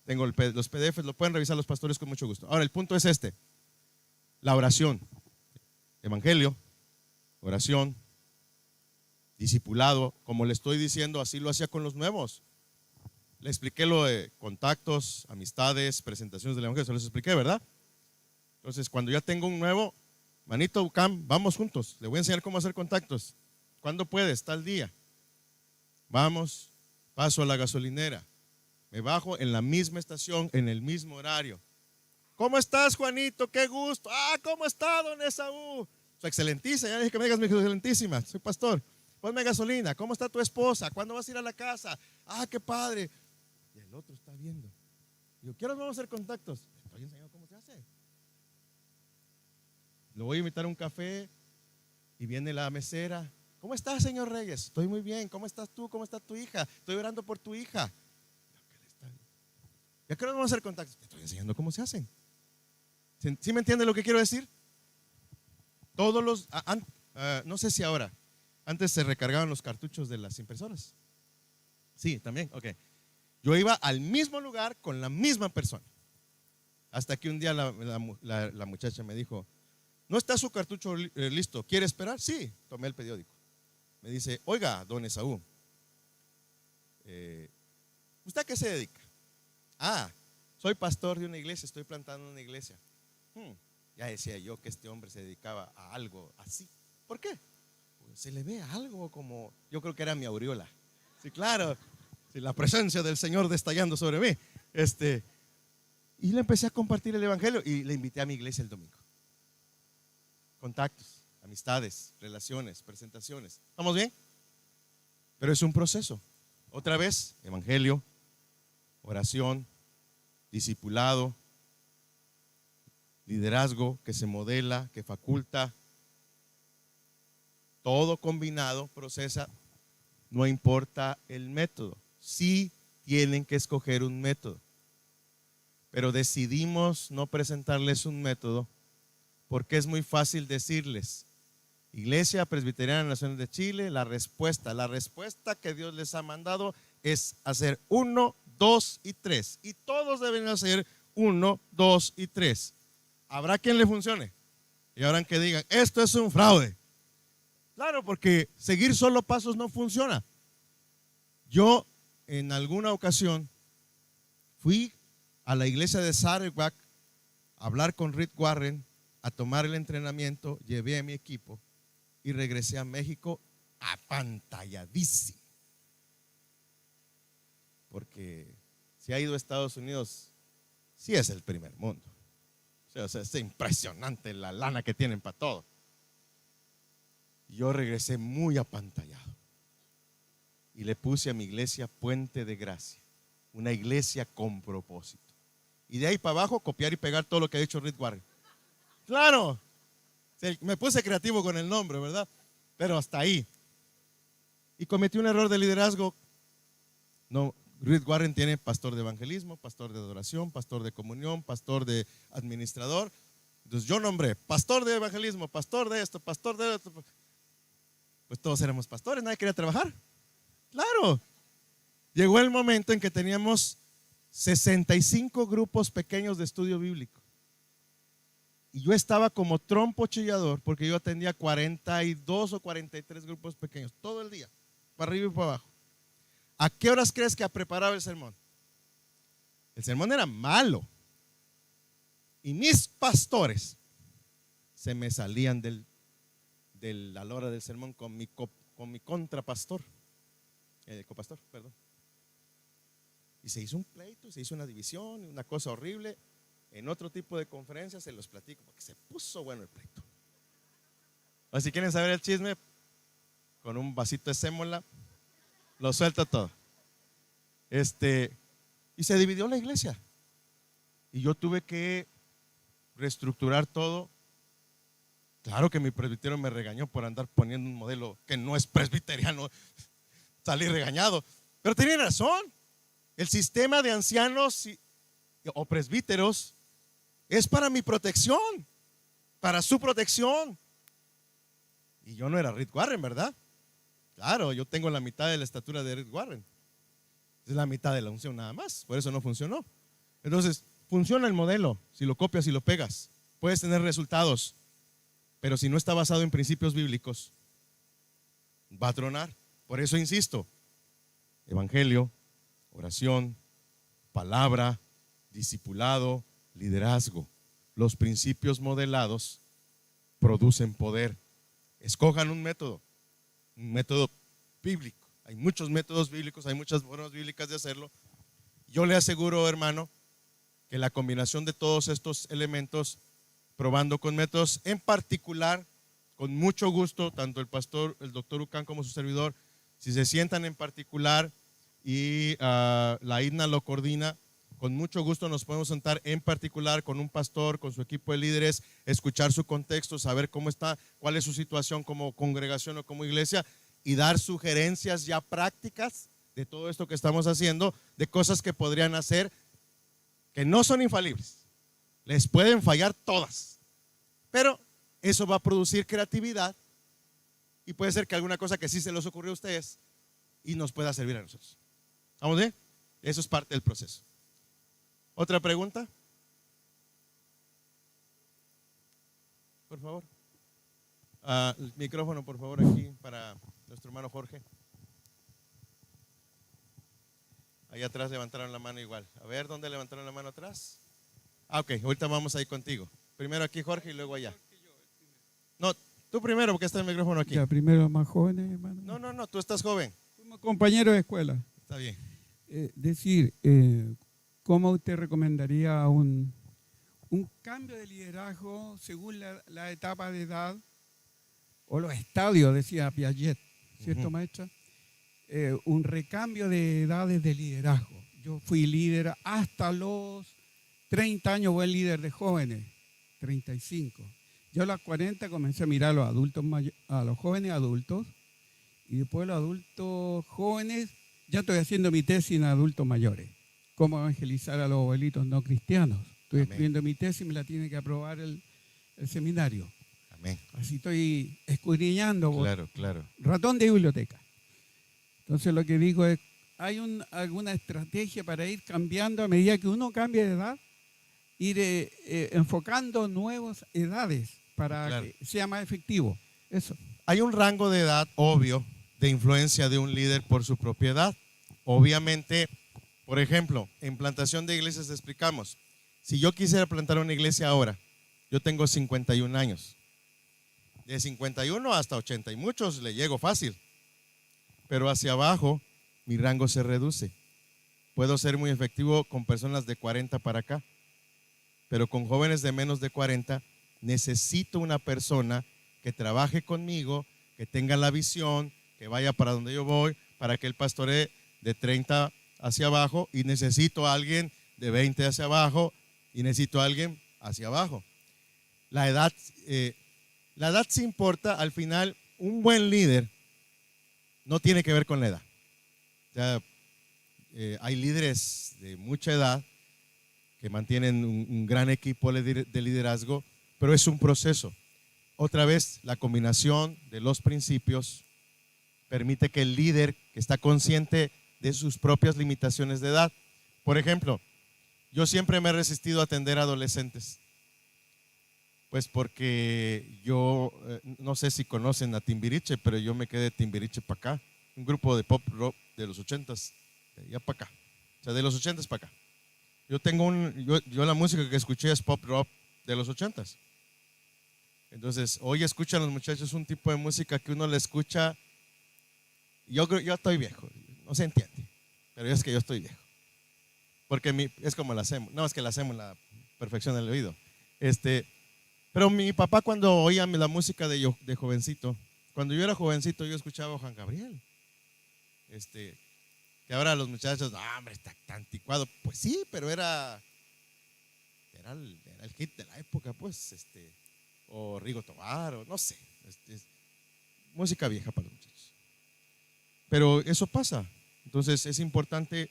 Tengo los PDFs, lo pueden revisar los pastores con mucho gusto. Ahora el punto es la oración, evangelio, oración, discipulado, como le estoy diciendo, así lo hacía con los nuevos. Le expliqué lo de contactos, amistades, presentaciones del evangelio, se los expliqué, ¿verdad? Entonces cuando ya tengo un nuevo, manito Ucam, vamos juntos, le voy a enseñar cómo hacer contactos. ¿Cuándo puedes? Tal día. Vamos, paso a la gasolinera. Me bajo en la misma estación, en el mismo horario. ¿Cómo estás, Juanito? Qué gusto. ¿Cómo está, don Esaú? Soy excelentísima, ya dije que me digas mi excelentísima, soy pastor. Ponme gasolina. ¿Cómo está tu esposa? ¿Cuándo vas a ir a la casa? Qué padre. Y el otro está viendo. Digo, ¿qué hora vamos a hacer contactos? Estoy enseñando cómo se hace. lo voy a invitar a un café y viene la mesera. ¿Cómo estás, señor Reyes? Estoy muy bien. ¿Cómo estás tú? ¿Cómo está tu hija? Estoy orando por tu hija. ¿Ya que no vamos a hacer contactos? Te estoy enseñando cómo se hacen. ¿Sí me entiende lo que quiero decir? Todos los, no sé si ahora, antes se recargaban los cartuchos de las impresoras. Sí, también, ok. Yo iba al mismo lugar con la misma persona. Hasta que un día la muchacha me dijo, ¿no está su cartucho listo? ¿Quiere esperar? Sí, tomé el periódico. Me dice, oiga, don Esaú, ¿usted a qué se dedica? Soy pastor de una iglesia, estoy plantando una iglesia. Ya decía yo que este hombre se dedicaba a algo así. ¿Por qué? Pues se le ve algo como, yo creo que era mi aureola. Sí, claro, sí, la presencia del Señor destallando sobre mí. Y le empecé a compartir el evangelio y le invité a mi iglesia el domingo. Contactos, amistades, relaciones, presentaciones. ¿Estamos bien? Pero es un proceso. Otra vez, evangelio, oración, discipulado, liderazgo que se modela, que faculta, todo combinado, procesa, no importa el método. Sí tienen que escoger un método, pero decidimos no presentarles un método porque es muy fácil decirles, Iglesia Presbiteriana Nacional de Chile, la respuesta que Dios les ha mandado es hacer 1, 2 y 3. Y todos deben hacer 1, 2 y 3. Habrá quien le funcione y habrá que digan, esto es un fraude. Claro, porque seguir solo pasos no funciona. Yo en alguna ocasión fui a la iglesia de Saddleback a hablar con Rick Warren, a tomar el entrenamiento, llevé a mi equipo y regresé a México apantalladísimo. Porque si ha ido a Estados Unidos, sí es el primer mundo. O sea, es impresionante la lana que tienen para todo. Yo regresé muy apantallado y le puse a mi iglesia Puente de Gracia, una iglesia con propósito. Y de ahí para abajo copiar y pegar todo lo que ha dicho Rick Warren. Claro, me puse creativo con el nombre, ¿verdad? Pero hasta ahí. Y cometí un error de liderazgo. No, Rick Warren tiene pastor de evangelismo, pastor de adoración, pastor de comunión, pastor de administrador. Entonces yo nombré pastor de evangelismo, pastor de esto, pastor de esto. Pues todos éramos pastores, nadie quería trabajar. Claro. Llegó el momento en que teníamos 65 grupos pequeños de estudio bíblico. Y yo estaba como trompo chillador porque yo atendía 42 o 43 grupos pequeños todo el día, para arriba y para abajo. ¿A qué horas crees que preparaba el sermón? El sermón era malo. Y mis pastores se me salían a la hora del sermón con mi contrapastor, copastor, perdón. Y se hizo un pleito, se hizo una división, una cosa horrible. En otro tipo de conferencias se los platico porque se puso bueno el pleito. O si quieren saber el chisme, con un vasito de sémola, lo suelto todo. Y se dividió la iglesia. Y yo tuve que reestructurar todo. Claro que mi presbiterio me regañó por andar poniendo un modelo que no es presbiteriano. Salí regañado. Pero tenía razón. El sistema de ancianos o presbíteros es para mi protección, para su protección. Y yo no era Rick Warren, ¿verdad? Claro, yo tengo la mitad de la estatura de Rick Warren. Es la mitad de la unción nada más. Por eso no funcionó. Entonces, funciona el modelo. Si lo copias y lo pegas, puedes tener resultados. Pero si no está basado en principios bíblicos, va a tronar. Por eso insisto, evangelio, oración, palabra, discipulado, liderazgo. Los principios modelados producen poder. Escojan un método bíblico. Hay muchos métodos bíblicos, hay muchas formas bíblicas de hacerlo. Yo le aseguro, hermano, que la combinación de todos estos elementos, probando con métodos en particular, con mucho gusto, tanto el pastor, el doctor Ucán como su servidor, si se sientan en particular y la IDNA lo coordina, con mucho gusto nos podemos sentar en particular con un pastor, con su equipo de líderes, escuchar su contexto, saber cómo está, cuál es su situación como congregación o como iglesia y dar sugerencias ya prácticas de todo esto que estamos haciendo, de cosas que podrían hacer que no son infalibles. Les pueden fallar todas, pero eso va a producir creatividad y puede ser que alguna cosa que sí se les ocurrió a ustedes y nos pueda servir a nosotros. ¿Vamos bien? Eso es parte del proceso. ¿Otra pregunta? Por favor. El micrófono, por favor, aquí para nuestro hermano Jorge. Ahí atrás levantaron la mano igual. A ver, ¿dónde levantaron la mano atrás? Ok, ahorita vamos ahí contigo. Primero aquí Jorge y luego allá. No, tú primero porque está el micrófono aquí. Ya, primero los más jóvenes, hermano. No, tú estás joven. Como compañero de escuela. Está bien. ¿Cómo usted recomendaría un cambio de liderazgo según la etapa de edad o los estadios, decía Piaget, ¿cierto, maestra? Un recambio de edades de liderazgo. Yo fui líder hasta los 30 años, buen líder de jóvenes, 35. Yo a los 40 comencé a mirar a los adultos, a los jóvenes adultos, y después los adultos jóvenes, ya estoy haciendo mi tesis en adultos mayores. Cómo evangelizar a los abuelitos no cristianos. Estoy escribiendo mi tesis y me la tiene que aprobar el seminario. Amén. Así estoy escudriñando. Claro. Ratón de biblioteca. Entonces lo que digo es, ¿hay alguna estrategia para ir cambiando a medida que uno cambia de edad? Ir enfocando nuevas edades para que sea más efectivo. Eso. Hay un rango de edad obvio de influencia de un líder por su propiedad. Obviamente, por ejemplo, en plantación de iglesias explicamos, si yo quisiera plantar una iglesia ahora, yo tengo 51 años. De 51 hasta 80 y muchos le llego fácil. Pero hacia abajo mi rango se reduce. Puedo ser muy efectivo con personas de 40 para acá, pero con jóvenes de menos de 40 necesito una persona que trabaje conmigo, que tenga la visión, que vaya para donde yo voy, para que él pastoree de 30 hacia abajo, y necesito a alguien de 20 hacia abajo y necesito a alguien hacia abajo. La edad sí importa. Al final, un buen líder no tiene que ver con la edad. O sea, hay líderes de mucha edad que mantienen un gran equipo de liderazgo, pero es un proceso. Otra vez, la combinación de los principios permite que el líder que está consciente de sus propias limitaciones de edad. Por ejemplo, yo siempre me he resistido a atender a adolescentes. Pues porque yo, no sé si conocen a Timbiriche, pero yo me quedé de Timbiriche para acá. Un grupo de pop rock de los 80s, de allá para acá. O sea, de los 80s para acá. Yo la música que escuché es pop rock de los 80s. Entonces, hoy escuchan los muchachos un tipo de música que uno le escucha. Yo estoy viejo, no se entiende, pero es que yo estoy viejo. Porque es como la hacemos, no es que la hacemos la perfección del oído. Pero mi papá, cuando oía la música de jovencito, cuando yo era jovencito, yo escuchaba a Juan Gabriel. Que ahora los muchachos, no, hombre, está anticuado. Pues sí, pero era el hit de la época, pues. O Rigo Tobar, o no sé. Música vieja para los muchachos. Pero eso pasa. Entonces es importante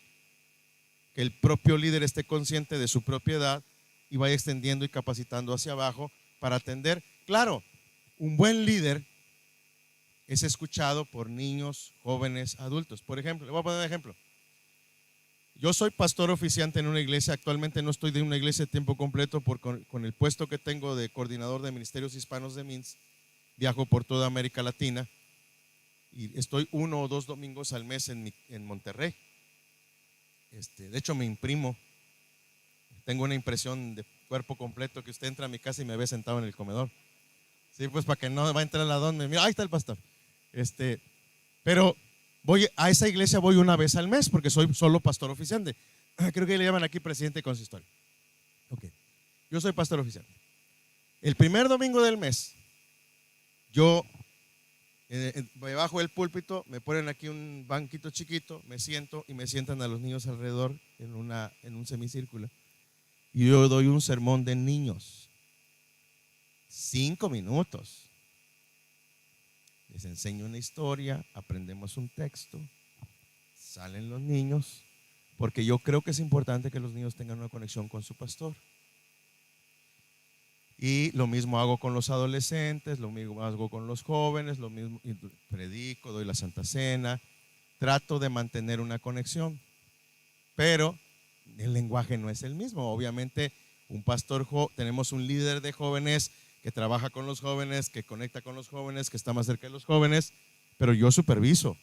que el propio líder esté consciente de su propiedad y vaya extendiendo y capacitando hacia abajo para atender. Claro, un buen líder es escuchado por niños, jóvenes, adultos. Por ejemplo, le voy a poner un ejemplo. Yo soy pastor oficiante en una iglesia. Actualmente no estoy de una iglesia de tiempo completo con el puesto que tengo de coordinador de ministerios hispanos de MINS. Viajo por toda América Latina y estoy 1 o 2 domingos al mes en Monterrey. De hecho, me imprimo. Tengo una impresión de cuerpo completo que usted entra a mi casa y me ve sentado en el comedor. Sí, pues para que no va a entrar la don. Mira, ahí está el pastor. Pero a esa iglesia voy una vez al mes porque soy solo pastor oficiante. Creo que le llaman aquí presidente consistorio. Ok. Yo soy pastor oficiante. El primer domingo del mes, yo Me bajo del púlpito, me ponen aquí un banquito chiquito, me siento y me sientan a los niños alrededor en un semicírculo. Y yo doy un sermón de niños. 5 minutos. Les enseño una historia, aprendemos un texto, salen los niños, porque yo creo que es importante que los niños tengan una conexión con su pastor. Y lo mismo hago con los adolescentes, lo mismo hago con los jóvenes, lo mismo, predico, doy la Santa Cena, trato de mantener una conexión, pero el lenguaje no es el mismo. Obviamente un pastor, tenemos un líder de jóvenes que trabaja con los jóvenes, que conecta con los jóvenes, que está más cerca de los jóvenes, pero yo superviso,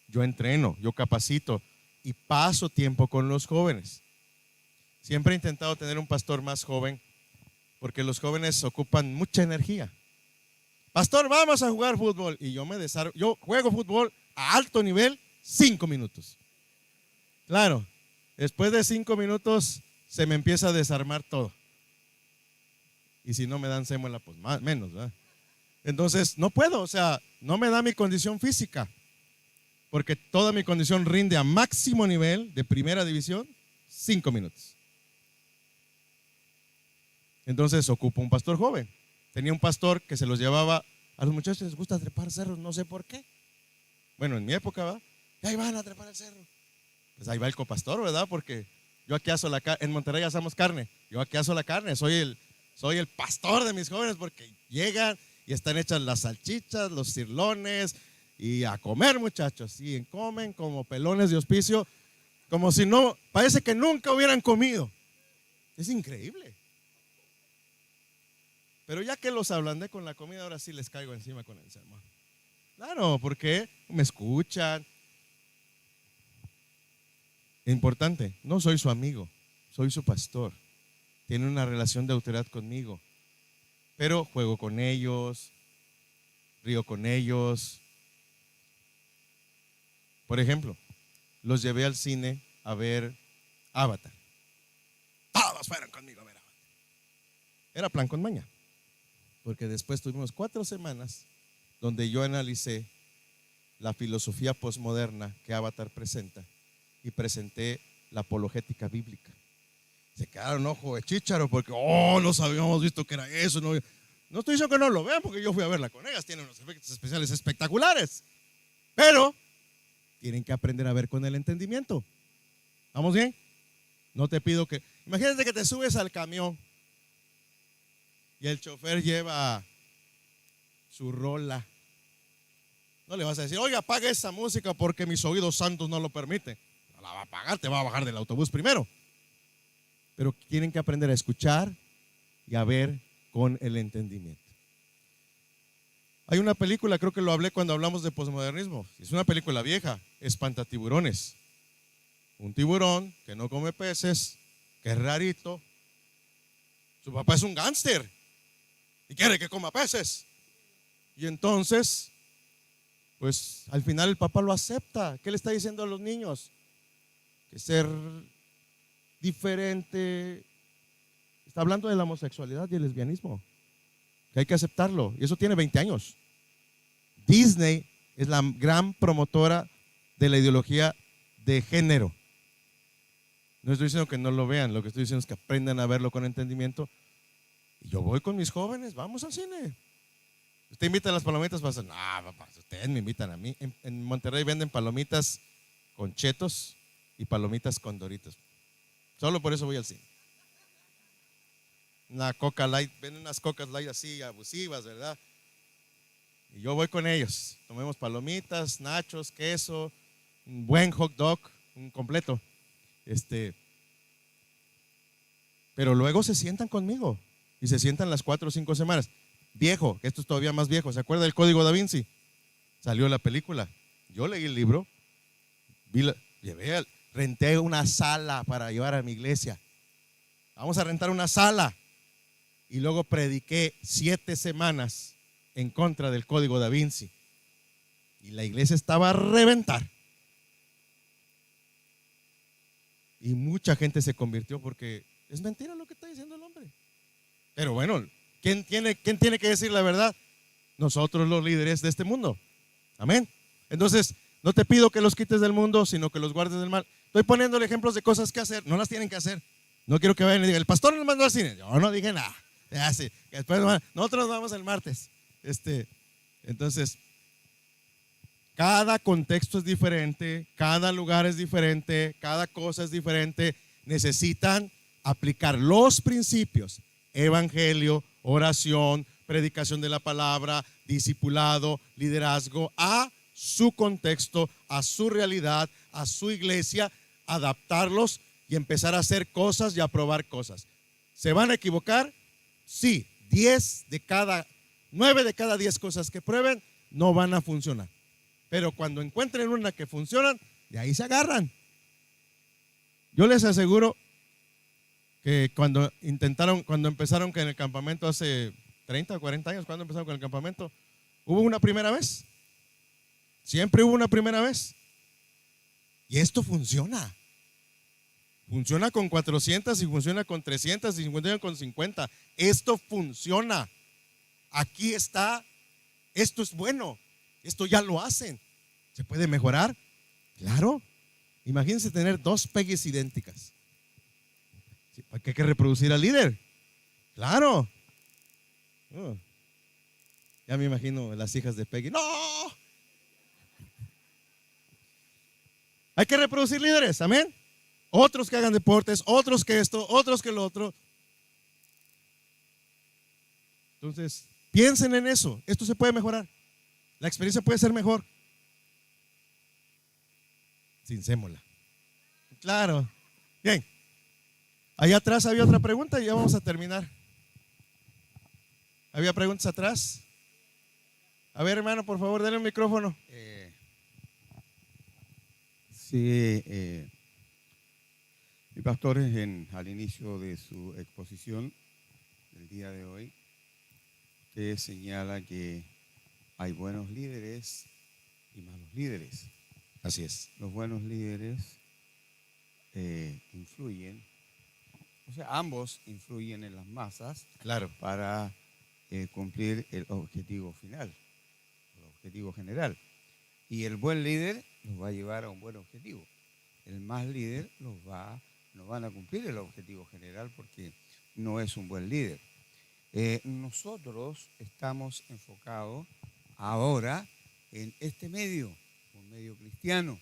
yo entreno, yo capacito y paso tiempo con los jóvenes. Siempre he intentado tener un pastor más joven, porque los jóvenes ocupan mucha energía. Pastor, vamos a jugar fútbol. Y yo yo juego fútbol a alto nivel 5 minutos. Claro, después de 5 minutos se me empieza a desarmar todo. Y si no me dan sémola, pues más, menos, ¿verdad? Entonces no puedo, o sea, no me da mi condición física, porque toda mi condición rinde a máximo nivel de primera división 5 minutos. Entonces ocupo un pastor joven. Tenía un pastor que se los llevaba, a los muchachos les gusta trepar cerros, no sé por qué. Bueno, en mi época, ¿va? Y ahí van a trepar el cerro. Pues ahí va el copastor, ¿verdad? Porque yo aquí aso la carne, en Monterrey asamos carne, yo aquí aso la carne, soy el pastor de mis jóvenes, porque llegan y están hechas las salchichas, los cirlones, y a comer, muchachos, y comen como pelones de hospicio, como si no, parece que nunca hubieran comido. Es increíble. Pero ya que los ablandé con la comida, ahora sí les caigo encima con el sermón. Claro, porque me escuchan. Importante, no soy su amigo, soy su pastor. Tiene una relación de autoridad conmigo. Pero juego con ellos, río con ellos. Por ejemplo, los llevé al cine a ver Avatar. Todos fueron conmigo a ver Avatar. Era plan con maña. Porque después tuvimos 4 semanas donde yo analicé la filosofía posmoderna que Avatar presenta y presenté la apologética bíblica. Se quedaron ojo de chícharo porque no habíamos visto que era eso. No estoy diciendo que no lo vean, porque yo fui a verla con ellas, tienen unos efectos especiales espectaculares, pero tienen que aprender a ver con el entendimiento. ¿Vamos bien? No te pido que, imagínate que te subes al camión y el chofer lleva su rola. No le vas a decir, oiga, apaga esa música porque mis oídos santos no lo permiten. No la va a apagar, te va a bajar del autobús primero. Pero tienen que aprender a escuchar y a ver con el entendimiento. Hay una película, creo que lo hablé cuando hablamos de posmodernismo. Es una película vieja, Espantatiburones. Un tiburón que no come peces, que es rarito. Su papá es un gángster y quiere que coma peces. Y entonces, pues al final el papá lo acepta. ¿Qué le está diciendo a los niños? Que ser diferente. Está hablando de la homosexualidad y el lesbianismo, que hay que aceptarlo. Y eso tiene 20 años. Disney es la gran promotora de la ideología de género. No estoy diciendo que no lo vean, lo que estoy diciendo es que aprendan a verlo con entendimiento. Y yo voy con mis jóvenes, vamos al cine. Usted invita a las palomitas, pasa, no, papá, ustedes me invitan a mí. En Monterrey venden palomitas con chetos y palomitas con Doritos. Solo por eso voy al cine. Una Coca Light, venden unas Cocas Light así abusivas, ¿verdad? Y yo voy con ellos. Tomemos palomitas, nachos, queso, un buen hot dog, un completo. Pero luego se sientan conmigo y se sientan las 4 o 5 semanas. Viejo, que esto es todavía más viejo. ¿Se acuerda del Código Da Vinci? Salió la película. Yo leí el libro, renté una sala para llevar a mi iglesia. Vamos a rentar una sala. Y luego prediqué 7 semanas en contra del Código Da Vinci. Y la iglesia estaba a reventar. Y mucha gente se convirtió porque es mentira lo que está diciendo el hombre. Pero bueno, ¿quién tiene que decir la verdad? Nosotros los líderes de este mundo. Amén. Entonces, no te pido que los quites del mundo, sino que los guardes del mal. Estoy poniéndole ejemplos de cosas que hacer, no las tienen que hacer. No quiero que vayan y digan, el pastor nos mandó al cine. Yo no dije nada. Ya, sí, después, nosotros nos vamos el martes. Entonces, cada contexto es diferente, cada lugar es diferente, cada cosa es diferente. Necesitan aplicar los principios: evangelio, oración, predicación de la palabra, discipulado, liderazgo, a su contexto, a su realidad, a su iglesia, adaptarlos y empezar a hacer cosas y a probar cosas. ¿Se van a equivocar? Sí. 9 de cada 10 cosas que prueben no van a funcionar. Pero cuando encuentren una que funcionan, de ahí se agarran. Yo les aseguro que cuando empezaron en el campamento hace 30 o 40 años, cuando empezaron con el campamento, hubo una primera vez. Siempre hubo una primera vez. Y esto funciona. Funciona con 400 y funciona con 300 y funciona con 50. Esto funciona. Aquí está. Esto es bueno. Esto ya lo hacen. ¿Se puede mejorar? Claro. Imagínense tener 2 Peggys idénticas. ¿Para qué hay que reproducir al líder? Claro. Ya me imagino las hijas de Peggy. ¡No! Hay que reproducir líderes, amén. Otros que hagan deportes, otros que esto, otros que lo otro. Entonces, piensen en eso. Esto se puede mejorar. La experiencia puede ser mejor. Sin sémola. Claro. Bien. Allá atrás había otra pregunta y ya vamos a terminar. ¿Había preguntas atrás? A ver, hermano, por favor, denle el micrófono. Sí, mi pastor al inicio de su exposición del día de hoy, usted señala que hay buenos líderes y malos líderes. Así es. Los buenos líderes influyen, o sea, ambos influyen en las masas, Claro. para cumplir el objetivo final, el objetivo general. Y el buen líder los va a llevar a un buen objetivo. El mal líder no van a cumplir el objetivo general porque no es un buen líder. Nosotros estamos enfocados ahora en este medio, un medio cristiano,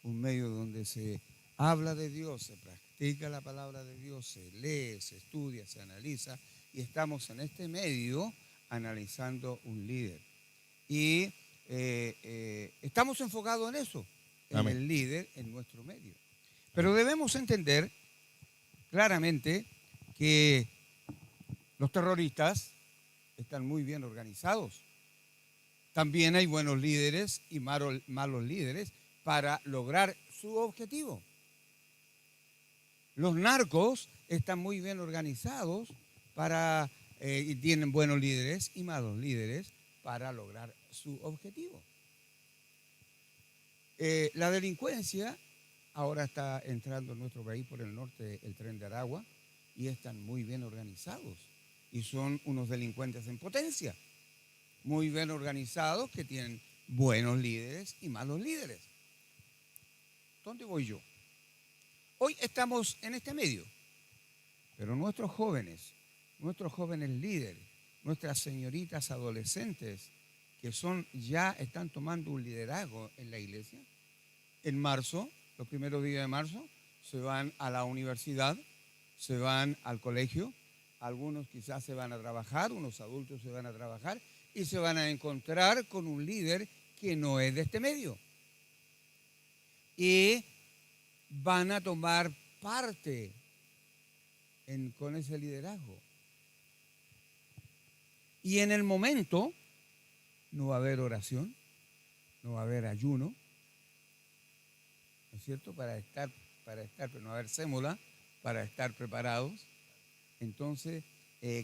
un medio donde se habla de Dios, se practica la palabra de Dios, se lee, se estudia, se analiza, y estamos en este medio analizando un líder. Y estamos enfocados en eso, en Amén. el líder en nuestro medio. Pero debemos entender claramente que los terroristas están muy bien organizados. También hay buenos líderes y malos líderes para lograr su objetivo. Los narcos están muy bien organizados y tienen buenos líderes y malos líderes para lograr su objetivo. La delincuencia ahora está entrando en nuestro país por el norte, el Tren de Aragua, y están muy bien organizados. Y son unos delincuentes en potencia, muy bien organizados, que tienen buenos líderes y malos líderes. ¿Dónde voy yo? Hoy estamos en este medio, pero nuestros jóvenes líderes, nuestras señoritas adolescentes, que ya están tomando un liderazgo en la iglesia, en marzo, los primeros días de marzo, se van a la universidad, se van al colegio, algunos quizás se van a trabajar, unos adultos se van a trabajar y se van a encontrar con un líder que no es de este medio. Y van a tomar parte con ese liderazgo. Y en el momento no va a haber oración, no va a haber ayuno, ¿no es cierto? Para estar, pero no va a haber sémola, para estar preparados. Entonces,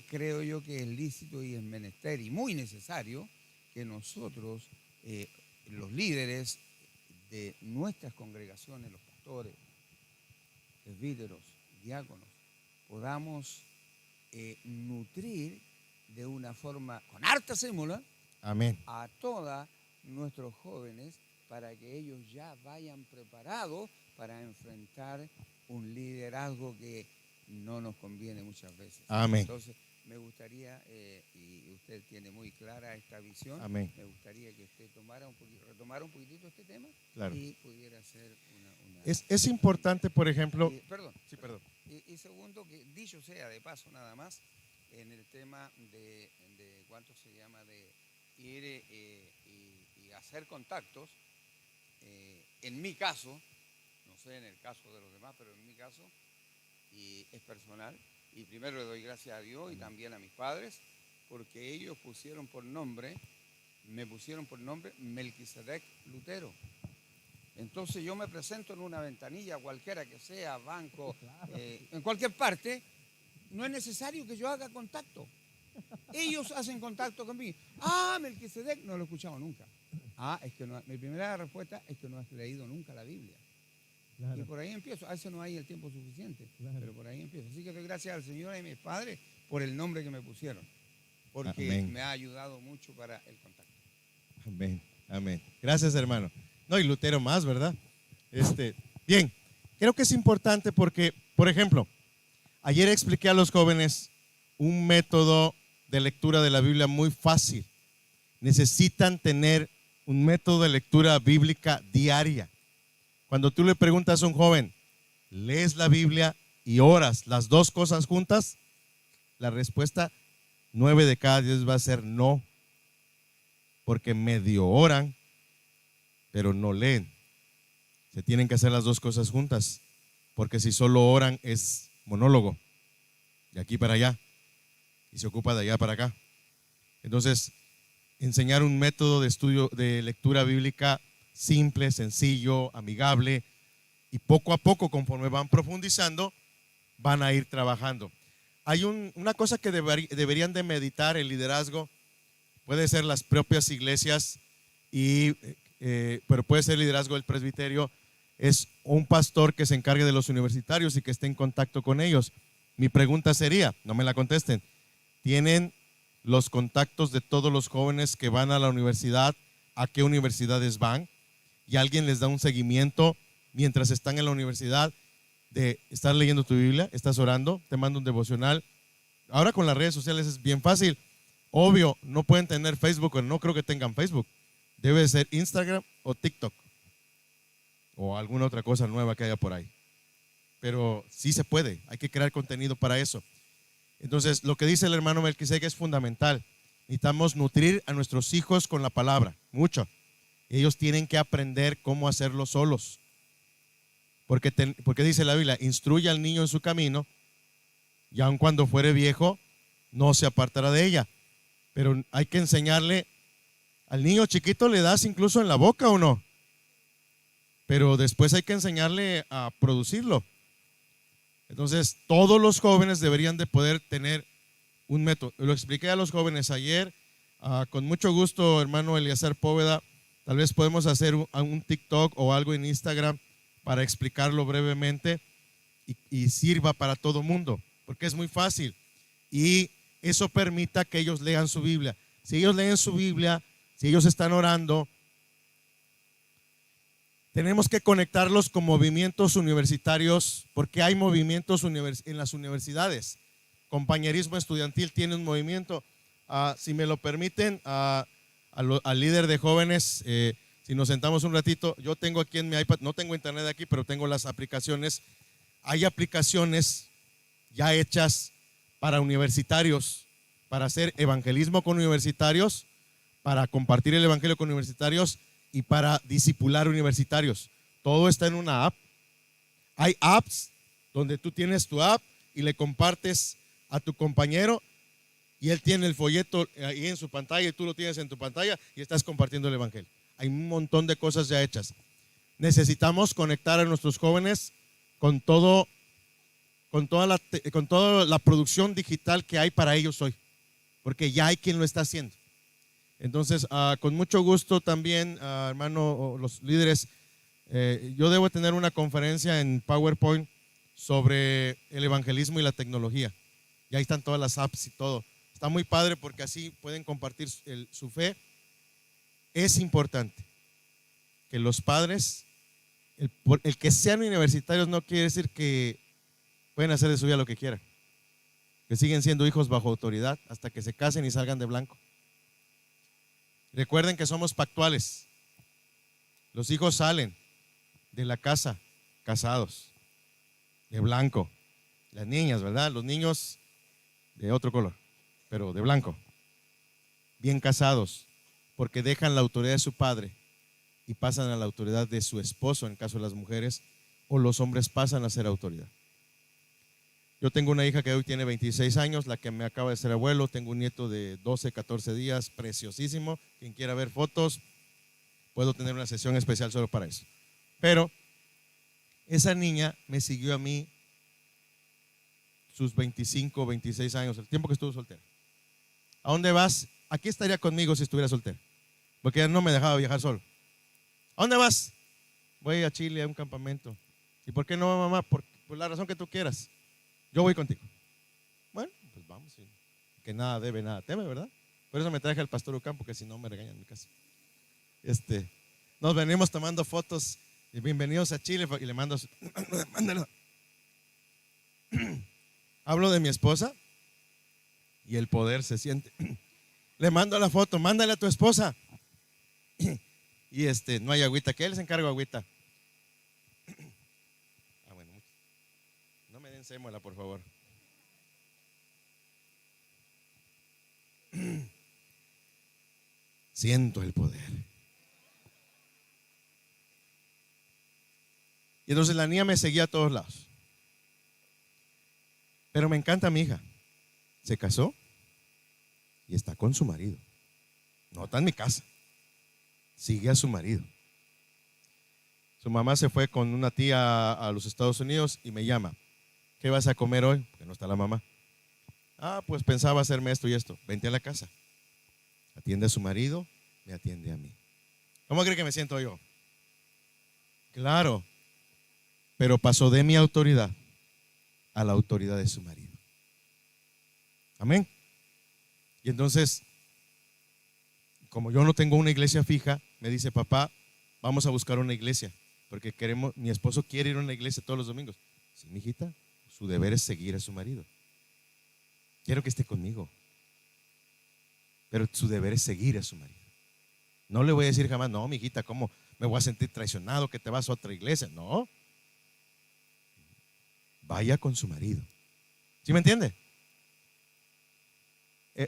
creo yo que es lícito y es menester y muy necesario que nosotros, los líderes de nuestras congregaciones, los pastores, presbíteros, diáconos, podamos nutrir de una forma, con harta sémola, Amén. a toda nuestros jóvenes para que ellos ya vayan preparados para enfrentar un liderazgo que no nos conviene muchas veces. Amén. Entonces, me gustaría, y usted tiene muy clara esta visión, Amén. me gustaría que usted retomara un poquitito este tema Claro. y pudiera hacer una... Es importante, por ejemplo. Perdón. Sí, perdón. Y segundo, que dicho sea de paso nada más, en el tema de cuánto se llama, de ir y hacer contactos, en mi caso, no sé en el caso de los demás, pero en mi caso, y es personal, y primero le doy gracias a Dios y también a mis padres, porque ellos me pusieron por nombre Melquisedec Lutero. Entonces yo me presento en una ventanilla, cualquiera que sea, banco, en cualquier parte, no es necesario que yo haga contacto. Ellos hacen contacto conmigo. Ah, Melquisedec, no lo he escuchado nunca. Ah, es que no, mi primera respuesta es que no has leído nunca la Biblia. Claro. Y por ahí empiezo. A veces no hay el tiempo suficiente, claro, pero por ahí empiezo. Así que doy gracias al Señor y a mis padres por el nombre que me pusieron, porque Amén. me ha ayudado mucho para el contacto. Amén, amén. Gracias, hermano. No, y Lutero más, ¿verdad? Bien, creo que es importante porque, por ejemplo, ayer expliqué a los jóvenes un método de lectura de la Biblia muy fácil. Necesitan tener un método de lectura bíblica diaria. Cuando tú le preguntas a un joven, ¿lees la Biblia y oras las dos cosas juntas? La respuesta 9 de cada 10 va a ser no, porque medio oran, pero no leen. Se tienen que hacer las dos cosas juntas, porque si solo oran es monólogo, de aquí para allá, y se ocupa de allá para acá. Entonces, enseñar un método de estudio de lectura bíblica simple, sencillo, amigable, y poco a poco, conforme van profundizando, van a ir trabajando. Hay una cosa que deberían de meditar el liderazgo. Puede ser las propias iglesias, pero puede ser el liderazgo del presbiterio. Es un pastor que se encargue de los universitarios y que esté en contacto con ellos. Mi pregunta sería, no me la contesten, ¿tienen los contactos de todos los jóvenes que van a la universidad? ¿A qué universidades van? ¿Y alguien les da un seguimiento mientras están en la universidad de estar leyendo tu Biblia, estás orando, te manda un devocional? Ahora con las redes sociales es bien fácil. Obvio, no pueden tener Facebook, o no creo que tengan Facebook. Debe ser Instagram o TikTok o alguna otra cosa nueva que haya por ahí. Pero sí se puede, hay que crear contenido para eso. Entonces, lo que dice el hermano Melquisedec es fundamental. Necesitamos nutrir a nuestros hijos con la palabra, mucho. Ellos tienen que aprender cómo hacerlo solos. Porque dice la Biblia, instruye al niño en su camino y aun cuando fuere viejo, no se apartará de ella. Pero hay que enseñarle, al niño chiquito le das incluso en la boca o no, pero después hay que enseñarle a producirlo. Entonces todos los jóvenes deberían de poder tener un método. Lo expliqué a los jóvenes ayer, con mucho gusto, hermano Eliezer Póveda, tal vez podemos hacer un TikTok o algo en Instagram para explicarlo brevemente y sirva para todo mundo, porque es muy fácil y eso permita que ellos lean su Biblia. Si ellos leen su Biblia, si ellos están orando, tenemos que conectarlos con movimientos universitarios, porque hay movimientos en las universidades. Compañerismo estudiantil tiene un movimiento. Si me lo permiten, al líder de jóvenes, si nos sentamos un ratito, yo tengo aquí en mi iPad, no tengo internet aquí, pero tengo las aplicaciones. Hay aplicaciones ya hechas para universitarios, para hacer evangelismo con universitarios, para compartir el evangelio con universitarios y para discipular universitarios. Todo está en una app. Hay apps donde tú tienes tu app y le compartes a tu compañero y él tiene el folleto ahí en su pantalla y tú lo tienes en tu pantalla y estás compartiendo el evangelio. Hay un montón de cosas ya hechas. Necesitamos conectar a nuestros jóvenes con toda la producción digital que hay para ellos hoy, porque ya hay quien lo está haciendo. Entonces, con mucho gusto también, hermano, los líderes, yo debo tener una conferencia en PowerPoint sobre el evangelismo y la tecnología. Y ahí están todas las apps y todo. Está muy padre porque así pueden compartir su fe es importante que los padres, el que sean universitarios no quiere decir que pueden hacer de su vida lo que quieran, que siguen siendo hijos bajo autoridad hasta que se casen y salgan de blanco. Recuerden que somos pactuales. Los hijos salen de la casa casados, de blanco. Las niñas, ¿verdad? Los niños de otro color, pero de blanco. Bien casados, porque dejan la autoridad de su padre y pasan a la autoridad de su esposo, en el caso de las mujeres, o los hombres pasan a ser autoridad. Yo tengo una hija que hoy tiene 26 años, la que me acaba de ser abuelo. Tengo un nieto de 12, 14 días, preciosísimo. Quien quiera ver fotos, puedo tener una sesión especial solo para eso. Pero esa niña me siguió a mí sus 25, 26 años, el tiempo que estuvo soltera. ¿A dónde vas? Aquí estaría conmigo si estuviera soltera, porque ella no me dejaba viajar solo. ¿A dónde vas? Voy a Chile a un campamento. ¿Y por qué no, mamá? Por la razón que tú quieras. Yo voy contigo. Bueno, pues vamos. Que nada debe, nada teme, ¿verdad? Por eso me traje al pastor Ocampo, porque si no me regañan en mi casa. Nos venimos tomando fotos y bienvenidos a Chile y le mando mándalo. Hablo de mi esposa y el poder se siente. Le mando la foto, mándale a tu esposa. Y no hay agüita, que él se encarga de agüita. Bueno, no me den sémola, por favor. Siento el poder. Y entonces la niña me seguía a todos lados. Pero me encanta mi hija. Se casó y está con su marido. No está en mi casa. Sigue a su marido. Su mamá se fue con una tía a los Estados Unidos y me llama. ¿Qué vas a comer hoy? Porque no está la mamá. Pues pensaba hacerme esto y esto. Vente a la casa. Atiende a su marido, me atiende a mí. ¿Cómo cree que me siento yo? Claro, pero pasó de mi autoridad a la autoridad de su marido. Amén. Y entonces, como yo no tengo una iglesia fija, me dice, papá, vamos a buscar una iglesia, porque mi esposo quiere ir a una iglesia todos los domingos. Sí, mijita, su deber es seguir a su marido. Quiero que esté conmigo, pero su deber es seguir a su marido. No le voy a decir jamás, no, mijita, ¿cómo me voy a sentir traicionado que te vas a otra iglesia? No. Vaya con su marido. ¿Sí me entiende?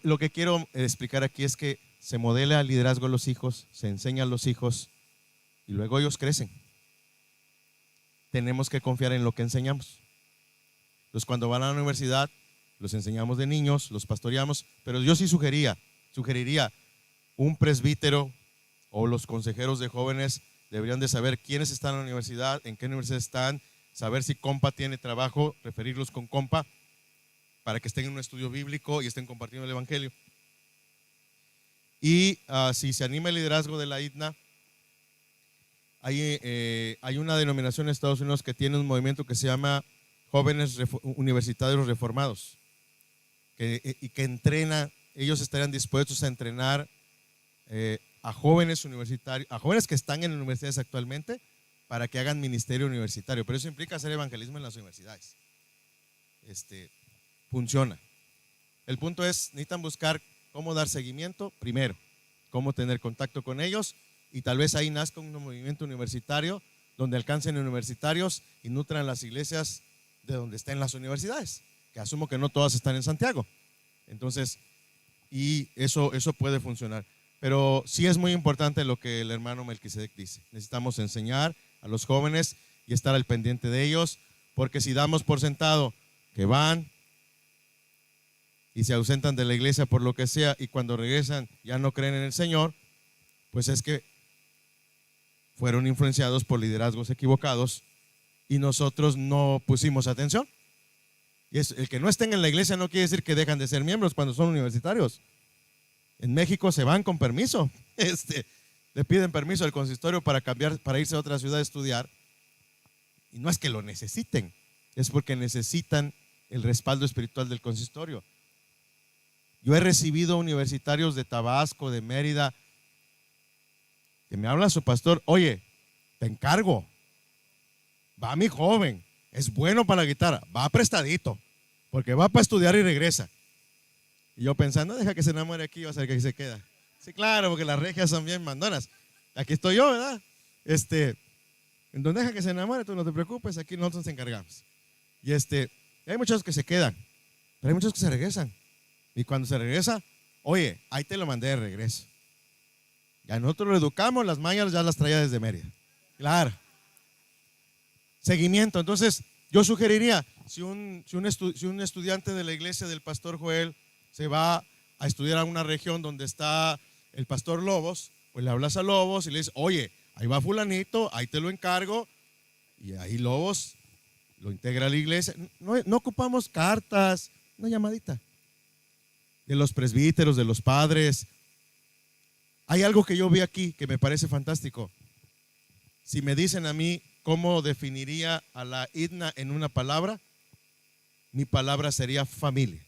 Lo que quiero explicar aquí es que se modela el liderazgo a los hijos, se enseña a los hijos y luego ellos crecen. Tenemos que confiar en lo que enseñamos. Entonces, cuando van a la universidad, los enseñamos de niños, los pastoreamos, pero yo sí sugeriría un presbítero o los consejeros de jóvenes deberían de saber quiénes están en la universidad, en qué universidad están, saber si compa tiene trabajo, referirlos con compa para que estén en un estudio bíblico y estén compartiendo el evangelio. Y si se anima el liderazgo de la ITNA, hay una denominación en Estados Unidos que tiene un movimiento que se llama Jóvenes Universitarios Reformados, y que entrena. Ellos estarían dispuestos a entrenar a jóvenes universitarios, a jóvenes que están en universidades actualmente, para que hagan ministerio universitario. Pero eso implica hacer evangelismo en las universidades. Funciona. El punto es, necesitan buscar cómo dar seguimiento primero, cómo tener contacto con ellos, y tal vez ahí nazca un movimiento universitario donde alcancen universitarios y nutran las iglesias de donde estén las universidades, que asumo que no todas están en Santiago. Entonces, y eso puede funcionar. Pero sí es muy importante lo que el hermano Melquisedec dice. Necesitamos enseñar a los jóvenes y estar al pendiente de ellos, porque si damos por sentado que van y se ausentan de la iglesia por lo que sea, y cuando regresan ya no creen en el Señor, pues es que fueron influenciados por liderazgos equivocados y nosotros no pusimos atención. Y el que no estén en la iglesia no quiere decir que dejan de ser miembros cuando son universitarios. En México se van con permiso. Le piden permiso al consistorio para irse a otra ciudad a estudiar. Y no es que lo necesiten, es porque necesitan el respaldo espiritual del consistorio. Yo he recibido universitarios de Tabasco, de Mérida, que me habla su pastor, oye, te encargo, va mi joven, es bueno para la guitarra, va prestadito, porque va para estudiar y regresa. Y yo pensando, deja que se enamore aquí, va a ser que aquí se queda. Sí, claro, porque las regias son bien mandonas. Aquí estoy yo, ¿verdad? Entonces deja que se enamore, tú no te preocupes, aquí nosotros nos encargamos. Y hay muchos que se quedan, pero hay muchos que se regresan. Y cuando se regresa, oye, ahí te lo mandé de regreso. Ya nosotros lo educamos, las mañas ya las traía desde Mérida. Claro. Seguimiento. Entonces, yo sugeriría, si un estudiante de la iglesia del pastor Joel se va a estudiar a una región donde está el pastor Lobos, pues le hablas a Lobos y le dices, oye, ahí va fulanito, ahí te lo encargo, y ahí Lobos lo integra a la iglesia. No ocupamos cartas, una llamadita. De los presbíteros, de los padres. Hay algo que yo vi aquí que me parece fantástico. Si me dicen a mí cómo definiría a la IDNA en una palabra, mi palabra sería familia.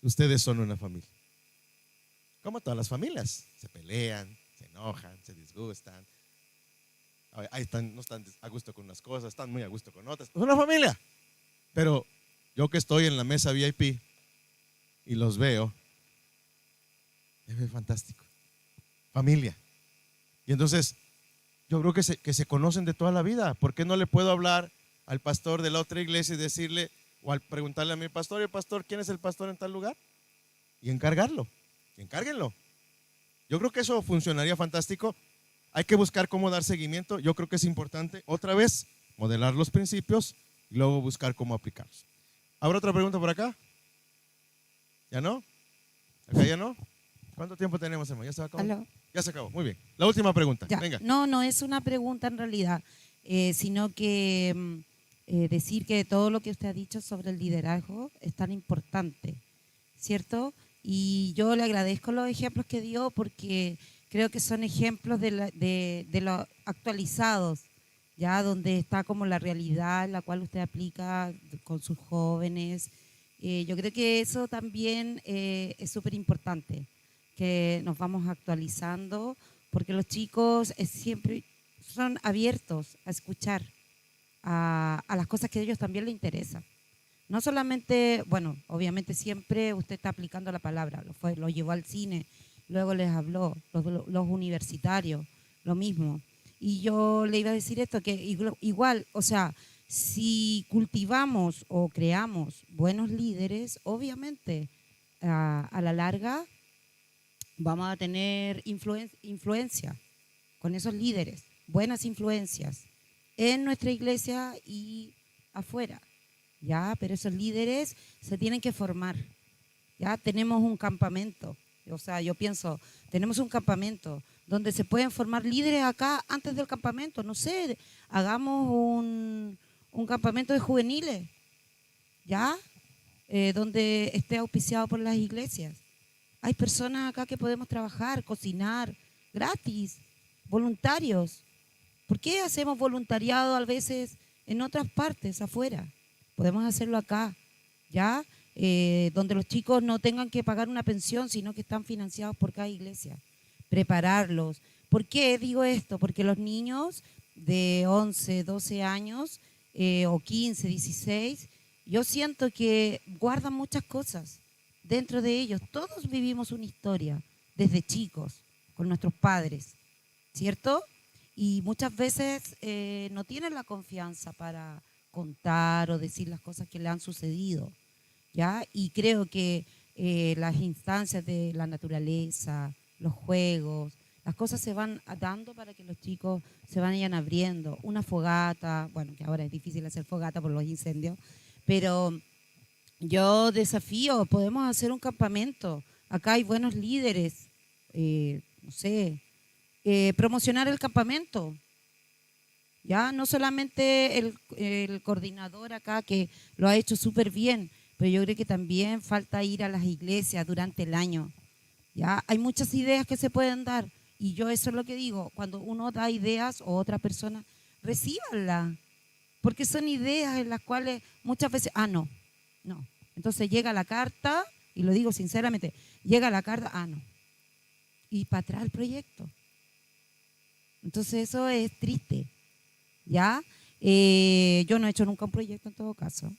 Ustedes son una familia. Como todas las familias, se pelean, se enojan, se disgustan. Ahí están, no están a gusto con unas cosas, están muy a gusto con otras. Es una familia. Pero yo que estoy en la mesa VIP y los veo, es fantástico. Familia. Y entonces, yo creo que se conocen de toda la vida. ¿Por qué no le puedo hablar al pastor de la otra iglesia y decirle, o al preguntarle a mi pastor, el pastor, ¿quién es el pastor en tal lugar? Y encargarlo, y encárguenlo. Yo creo que eso funcionaría fantástico. Hay que buscar cómo dar seguimiento. Yo creo que es importante, otra vez, modelar los principios y luego buscar cómo aplicarlos. ¿Habrá otra pregunta por acá? ¿Ya no? ¿Acá ya no? ¿Cuánto tiempo tenemos, hermano? ¿Ya se acabó? ¿Aló? Ya se acabó, muy bien. La última pregunta, Ya. venga. No es una pregunta en realidad, sino que decir que todo lo que usted ha dicho sobre el liderazgo es tan importante, ¿cierto? Y yo le agradezco los ejemplos que dio porque creo que son ejemplos de los actualizados, ya donde está como la realidad la cual usted aplica con sus jóvenes. Yo creo que eso también es súper importante, que nos vamos actualizando, porque los chicos siempre son abiertos a escuchar a las cosas que a ellos también les interesan. No solamente, bueno, obviamente siempre usted está aplicando la palabra, lo llevó al cine, luego les habló, los universitarios, lo mismo. Y yo le iba a decir esto, que igual, o sea, si cultivamos o creamos buenos líderes, obviamente a la larga vamos a tener influencia con esos líderes, buenas influencias en nuestra iglesia y afuera, ¿ya? Pero esos líderes se tienen que formar, ¿ya? Tenemos un campamento, o sea, yo pienso, tenemos un campamento donde se pueden formar líderes acá antes del campamento, no sé, hagamos un campamento de juveniles, ¿ya? Donde esté auspiciado por las iglesias. Hay personas acá que podemos trabajar, cocinar, gratis, voluntarios. ¿Por qué hacemos voluntariado a veces en otras partes, afuera? Podemos hacerlo acá, ¿ya? Donde los chicos no tengan que pagar una pensión, sino que están financiados por cada iglesia. Prepararlos. ¿Por qué digo esto? Porque los niños de 11, 12 años o 15, 16, yo siento que guardan muchas cosas dentro de ellos. Todos vivimos una historia desde chicos con nuestros padres, ¿cierto? Y muchas veces no tienen la confianza para contar o decir las cosas que le han sucedido, ¿ya? Y creo que las instancias de la naturaleza, los juegos, las cosas se van dando para que los chicos se vayan abriendo. Una fogata, bueno, que ahora es difícil hacer fogata por los incendios, pero yo desafío, podemos hacer un campamento. Acá hay buenos líderes, no sé, promocionar el campamento. Ya no solamente el coordinador acá que lo ha hecho súper bien, pero yo creo que también falta ir a las iglesias durante el año. Ya hay muchas ideas que se pueden dar y yo eso es lo que digo, cuando uno da ideas o otra persona, recíbanlas, porque son ideas en las cuales muchas veces, no. Entonces llega la carta, y lo digo sinceramente, llega la carta, no. Y para atrás el proyecto. Entonces eso es triste, ¿ya? Yo no he hecho nunca un proyecto en todo caso,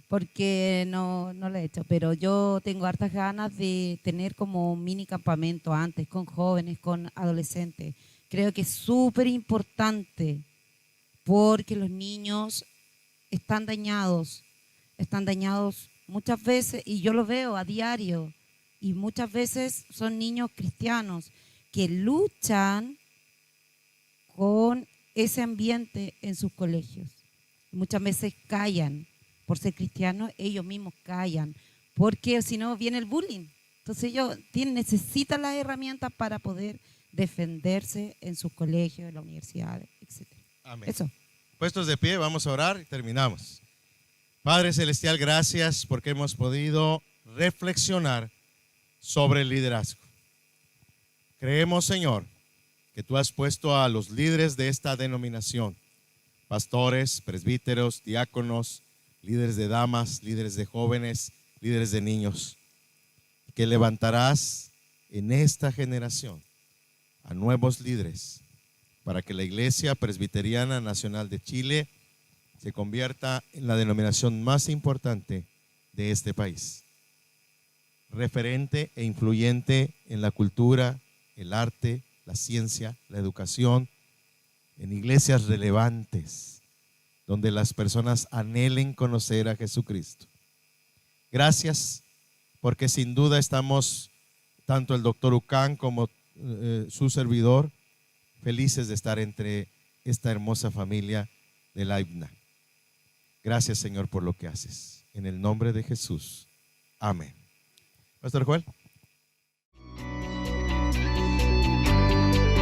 porque no lo he hecho, pero yo tengo hartas ganas de tener como un mini campamento antes, con jóvenes, con adolescentes. Creo que es súper importante porque los niños están dañados muchas veces, y yo lo veo a diario, y muchas veces son niños cristianos que luchan con ese ambiente en sus colegios. Muchas veces callan por ser cristianos, ellos mismos callan, porque si no viene el bullying. Entonces ellos necesitan las herramientas para poder defenderse en sus colegios, en la universidad, etc. Amén. Eso. Puestos de pie, vamos a orar y terminamos. Padre Celestial, gracias porque hemos podido reflexionar sobre el liderazgo. Creemos, Señor, que tú has puesto a los líderes de esta denominación, pastores, presbíteros, diáconos, líderes de damas, líderes de jóvenes, líderes de niños, que levantarás en esta generación a nuevos líderes para que la Iglesia Presbiteriana Nacional de Chile se convierta en la denominación más importante de este país, referente e influyente en la cultura, el arte, la ciencia, la educación, en iglesias relevantes, donde las personas anhelen conocer a Jesucristo. Gracias, porque sin duda estamos, tanto el doctor Ucán como su servidor, felices de estar entre esta hermosa familia de la IBNA. Gracias, Señor, por lo que haces. En el nombre de Jesús. Amén. Pastor Joel.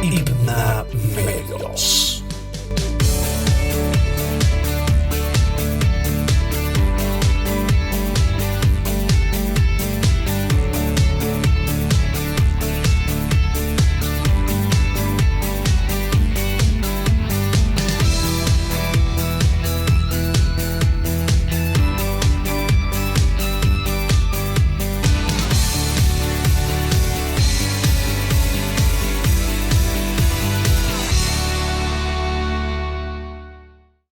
IBNA Medios.